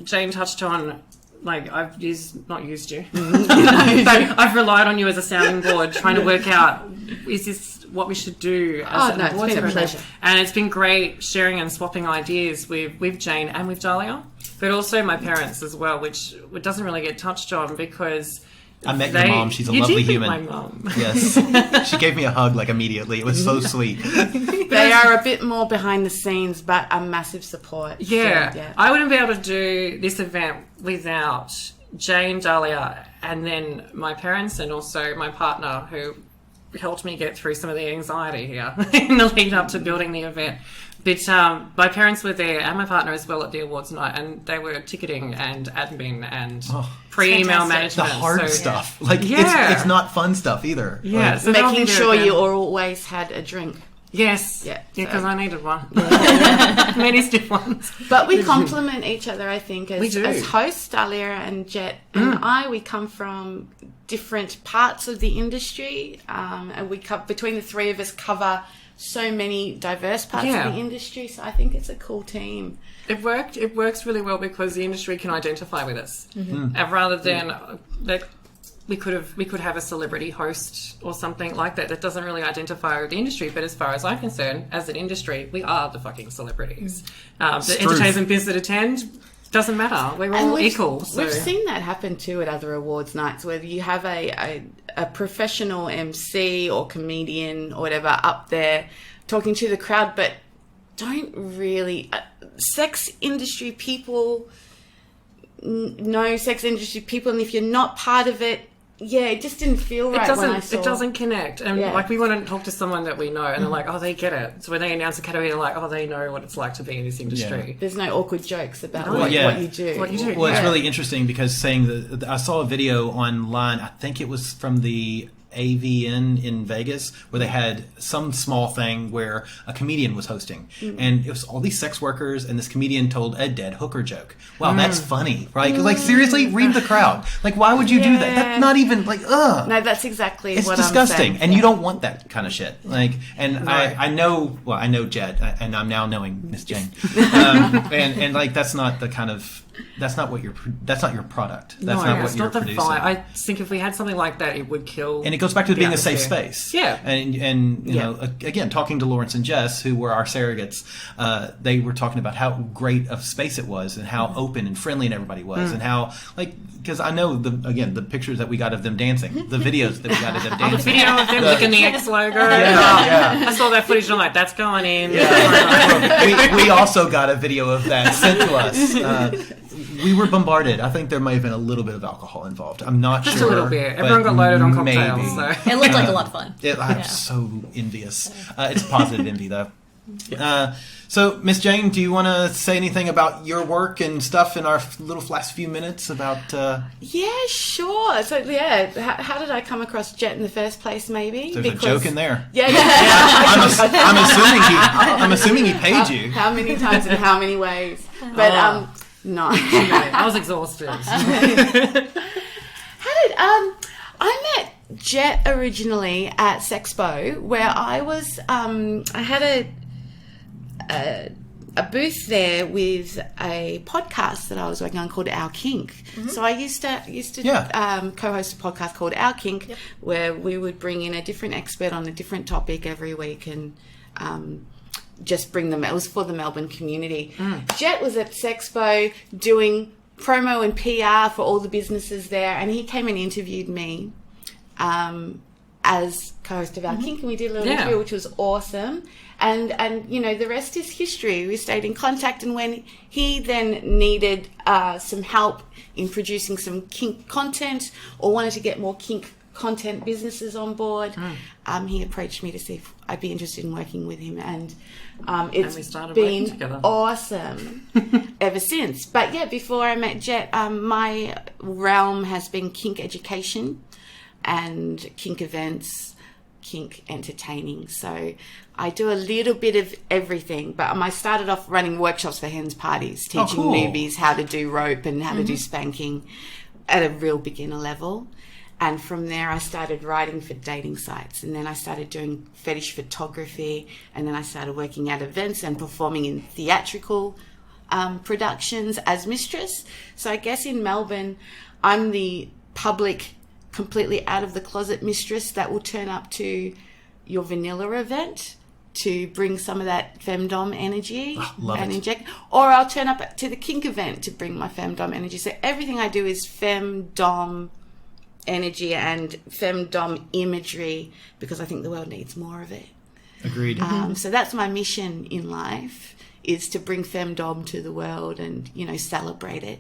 Jane touched on, I've not used you, but I've relied on you as a sounding board, trying to work out, is this what we should do as an awards it's been a program? pleasure. And it's been great sharing and swapping ideas with Jane and with Dahlia, but also my parents as well, which doesn't really get touched on because. I met your mom. She's a lovely human. My mom. Yes. She gave me a hug immediately. It was so sweet. They are a bit more behind the scenes, but a massive support. Yeah. So, I wouldn't be able to do this event without Jane, Dahlia, and then my parents and also my partner who helped me get through some of the anxiety here in the lead up to building the event. But my parents were there and my partner as well at the awards night, and they were ticketing and admin and pre-email management. The hard stuff. It's not fun stuff either. Yeah. So making sure you always had a drink. Yes. Yeah. Because I needed one. Many stiff ones. But we complement each other, I think, We do. as hosts, Dahlia and Jett and we come from different parts of the industry, and we between the three of us cover so many diverse parts of the industry, so I think it's a cool team. It works really well because the industry can identify with us, and rather than that we could have a celebrity host or something like that doesn't really identify with the industry. But as far as I'm concerned, as an industry, we are the fucking celebrities. The entertainment biz that attend doesn't matter. We're all equal. So. We've seen that happen too at other awards nights where you have a professional MC or comedian or whatever up there talking to the crowd, but don't really sex industry people know sex industry people, and if you're not part of it, it just didn't feel right. It doesn't connect, and we want to talk to someone that we know, and they're like, oh, they get it. So when they announce Academy, they're like, oh, they know what it's like to be in this industry. There's no awkward jokes about what you do. Well, it's really interesting because I saw a video online. I think it was from the AVN in Vegas where they had some small thing where a comedian was hosting, and it was all these sex workers, and this comedian told a dead hooker joke. Wow, that's funny, right? Because seriously, read the crowd. Why would you do that? That's not even ugh. No, that's exactly it's what disgusting, I'm saying. and you don't want that kind of shit. I know Jett, and I'm now knowing Miss Jane, and that's not the kind of. That's not your product. That's not what you're producing. I think if we had something like that, it would kill. And it goes back to being a safe space. Yeah. And you know, again, talking to Lawrence and Jess, who were our surrogates, they were talking about how great of space it was and how open and friendly and everybody was, and how because I know the pictures that we got of them dancing, the videos that we got of them dancing, the video of them licking the X logo. I saw that footage and I'm like, that's going in. Yeah. we also got a video of that sent to us. We were bombarded. I think there may have been a little bit of alcohol involved. I'm not sure. Just a little bit. Everyone got loaded on cocktails. Maybe. So. It looked like a lot of fun. I'm so envious. It's positive envy, though. So, Miss Jane, do you want to say anything about your work and stuff in our little last few minutes about... Yeah, sure. So, how did I come across Jett in the first place, maybe? There's a joke in there. Yeah. I'm assuming he paid you. How many times and how many ways? But, no. I was exhausted. I met Jett originally at Sexpo, where I was, I had a booth there with a podcast that I was working on called Our Kink. Mm-hmm. So I used to co-host a podcast called Our Kink, where we would bring in a different expert on a different topic every week and just bring them. It was for the Melbourne community. Jett was at Sexpo doing promo and PR for all the businesses there, and he came and interviewed me as co-host of our Kink, and we did a little interview, which was awesome. And you know, the rest is history. We stayed in contact, and when he then needed some help in producing some kink content or wanted to get more kink content businesses on board, he approached me to see if I'd be interested in working with him, and it's been awesome ever since. But yeah, before I met Jett, my realm has been kink education and kink events, kink entertaining. So I do a little bit of everything, but I started off running workshops for hens parties, teaching newbies how to do rope and how to do spanking at a real beginner level. And from there, I started writing for dating sites, and then I started doing fetish photography, and then I started working at events and performing in theatrical productions as mistress. So I guess in Melbourne, I'm the public, completely out of the closet mistress that will turn up to your vanilla event to bring some of that femdom energy and inject, or I'll turn up to the kink event to bring my femdom energy. So everything I do is femdom energy and femdom imagery, because I think the world needs more of it. Agreed. So that's my mission in life, is to bring femdom to the world and, you know, celebrate it.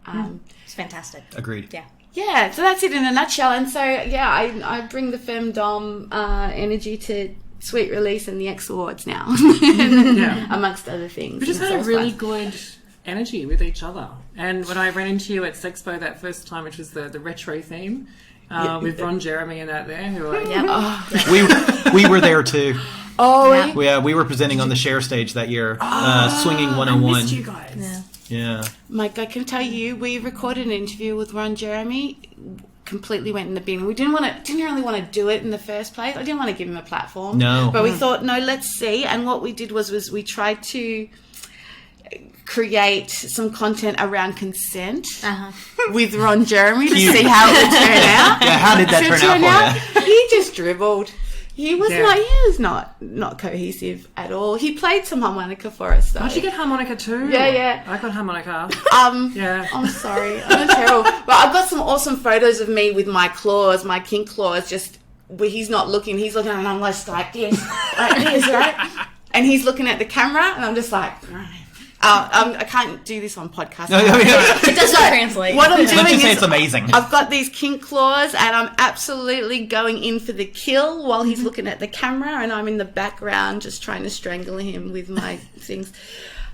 It's fantastic. Agreed. Yeah, so that's it in a nutshell. And so, yeah, I bring the femdom energy to Sweet Release and the xAwards now, amongst other things. We just had a really good energy with each other. And when I ran into you at Sexpo that first time, which was the retro theme, with Ron Jeremy and that there, who were... we were there too. Oh, yeah, we were presenting on the Share stage that year, Swinging 101. I missed you guys. Yeah. Mike, I can tell you, we recorded an interview with Ron Jeremy, completely went in the bin. We didn't really want to do it in the first place. I didn't want to give him a platform. No. But we thought, no, let's see. And what we did was we tried to create some content around consent with Ron Jeremy to see how it would turn out. Yeah, how did that turn out for you? He just dribbled. He was not cohesive at all. He played some harmonica for us, though. Did you get harmonica too? Yeah. I got harmonica. Yeah. I'm sorry. I'm terrible. But I've got some awesome photos of me with my claws, my kink claws, just where he's not looking. He's looking and I'm just like this, right? And he's looking at the camera and I'm just like... I can't do this on podcast. It doesn't translate. What I'm doing Let's just say is it's amazing. I've got these kink claws and I'm absolutely going in for the kill while he's looking at the camera, and I'm in the background just trying to strangle him with my things.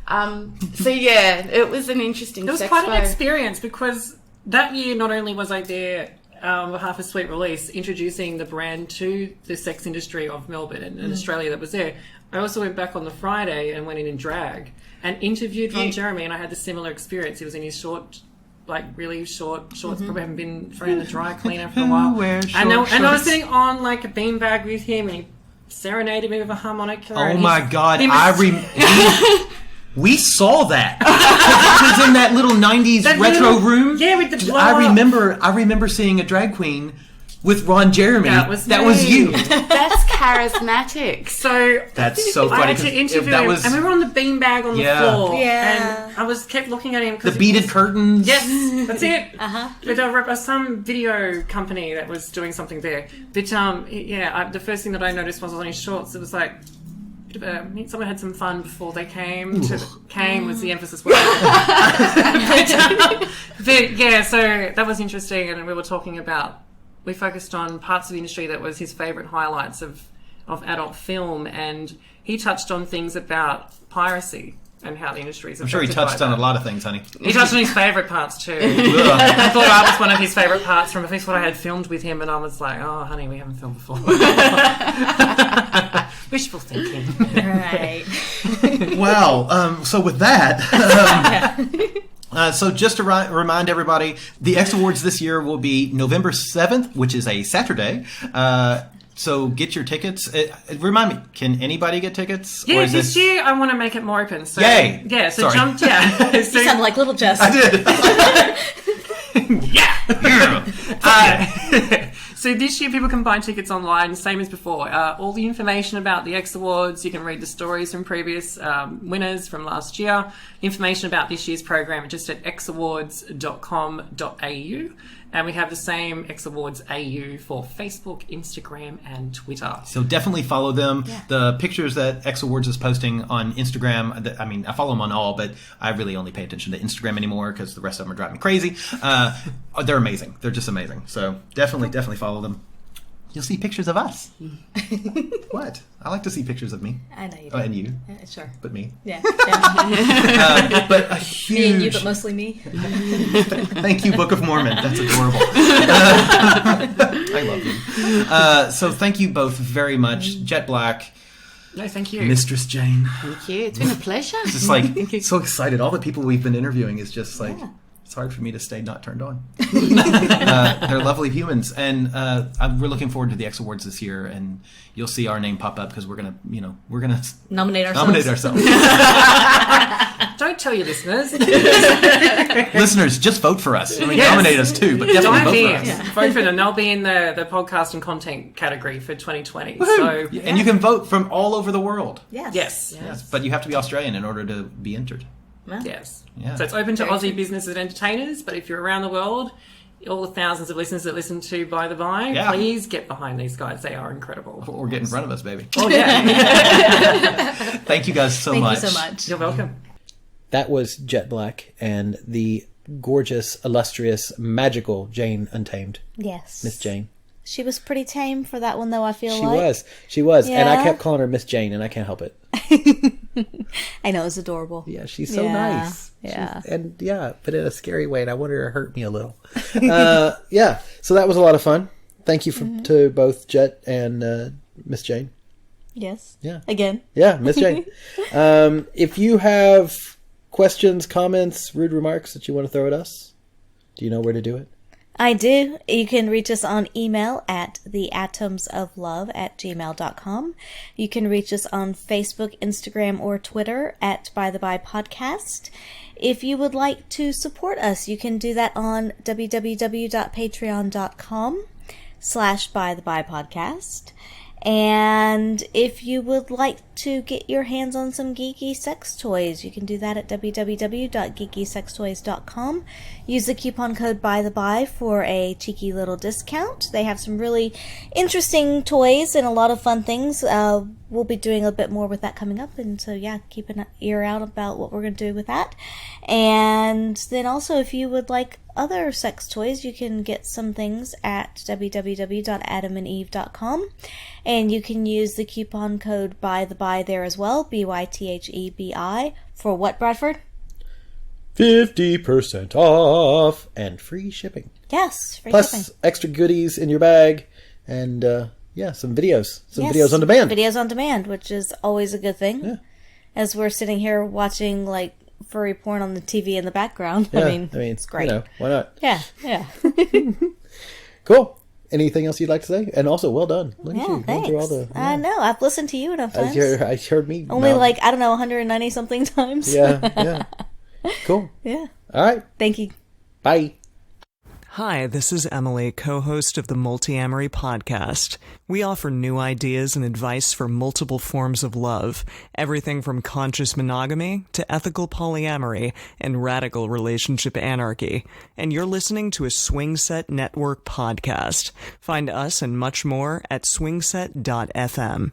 So yeah, it was an interesting It was quite an experience, because that year not only was I there on behalf of Sweet Release introducing the brand to the sex industry of Melbourne and Australia that was there, I also went back on the Friday and went in drag and interviewed Ron Jeremy, and I had the similar experience. He was in his short, like really short shorts, probably haven't been thrown in the dry cleaner for a while. And I was sitting on like a beanbag with him, and he serenaded me with a harmonica. Oh my God, we saw that. It was in that little 90s retro room. Yeah, with the blow I remember seeing a drag queen with Ron Jeremy. That was you. That's charismatic. So that's so funny. I had to interview him, and we were on the beanbag on the floor. Yeah. And I kept looking at him. The beaded curtains. Yes, that's it. With some video company that was doing something there. But the first thing that I noticed was on his shorts, it was like, someone had some fun before they came. Came was the emphasis word. but yeah, so that was interesting, and we were talking about. We focused on parts of the industry that was his favourite highlights of adult film, and he touched on things about piracy and how the industry is. I'm sure he touched on a lot of things, honey. He touched on his favourite parts too. I thought I was one of his favourite parts from at least what I had filmed with him, and I was like, "Oh, honey, we haven't filmed before." Wishful thinking, Right. Wow. So with that. So just to remind everybody, the xAwards this year will be November 7th, which is a Saturday. So get your tickets. Remind me, can anybody get tickets? Yeah, this year I want to make it more open. So, yay! Yeah, so Sorry. jump. Yeah, You sound like Little Jess. I did. Yeah. So this year people can buy tickets online, same as before. All the information about the xAwards, you can read the stories from previous winners from last year. Information about this year's program just at xawards.com.au. And we have the same xAwards AU for Facebook, Instagram, and Twitter. So definitely follow them. Yeah. The pictures that xAwards is posting on Instagram, I mean, I follow them on all, but I really only pay attention to Instagram anymore because the rest of them are driving me crazy. They're amazing. They're just amazing. So definitely follow them. You'll see pictures of us. What? I like to see pictures of me. I know you do. And you. Yeah, sure. But me. Yeah. But a huge... Me and you, but mostly me. Thank you, Book of Mormon. That's adorable. I love you. So thank you both very much. Jet Black. No, thank you. Mistress Jane. Thank you. It's been a pleasure. Just like, so excited. All the people we've been interviewing is just like... Yeah. It's hard for me to stay not turned on. They're lovely humans, and we're looking forward to the xAwards this year. And you'll see our name pop up because we're gonna nominate ourselves. Don't tell your listeners. Listeners, just vote for us. I mean, nominate us too, but definitely vote for us. Yeah. Vote for them. They'll be in the podcast and content category for 2020. Woo-hoo! So, and you can vote from all over the world. Yes. But you have to be Australian in order to be entered. Yes. Yeah. So it's open to Aussie businesses and entertainers, but if you're around the world, all the thousands of listeners that listen to By the By, please get behind these guys. They are incredible. Or get in front of us, baby. Oh, yeah. Thank you guys so much. Thank you so much. You're welcome. That was Jet Black and the gorgeous, illustrious, magical Jane Untamed. Yes. Miss Jane. She was pretty tame for that one, though, I feel She was. Yeah. And I kept calling her Miss Jane, and I can't help it. I know, it's adorable. Yeah, she's so nice. Yeah. But in a scary way, and I wanted her to hurt me a little. So that was a lot of fun. Thank you to both Jet and Miss Jane. Yes. Yeah. Again. Yeah, Miss Jane. If you have questions, comments, rude remarks that you want to throw at us, do you know where to do it? I do. You can reach us on email at theatomsoflove@gmail.com. You can reach us on Facebook, Instagram, or Twitter at By the By Podcast. If you would like to support us, you can do that on www.patreon.com/bythebypodcast. And if you would like to get your hands on some geeky sex toys, you can do that at www.geekysextoys.com. Use the coupon code BYTHEBY for a cheeky little discount. They have some really interesting toys and a lot of fun things. We'll be doing a bit more with that coming up, and so keep an ear out about what we're going to do with that. And then also, if you would like other sex toys, you can get some things at www.adamandeve.com, and you can use the coupon code BYTHEBY there as well, BYTHEBI, for what, Bradford? 50% off and free shipping. Yes, free Plus shipping. extra goodies in your bag, and some videos. Videos on demand. Videos on demand, which is always a good thing. Yeah. As we're sitting here watching, like, furry porn on the TV in the background. Yeah, I mean, it's great. Why not? Yeah. Cool. Anything else you'd like to say? And also, well done. Look at you. Thanks. Through all the, I know. I've listened to you enough times. I heard me. Only 190-something times. Yeah. Cool. Yeah. All right. Thank you. Bye. Hi, this is Emily, co-host of the Multiamory podcast. We offer new ideas and advice for multiple forms of love, everything from conscious monogamy to ethical polyamory and radical relationship anarchy. And you're listening to a Swingset Network podcast. Find us and much more at swingset.fm.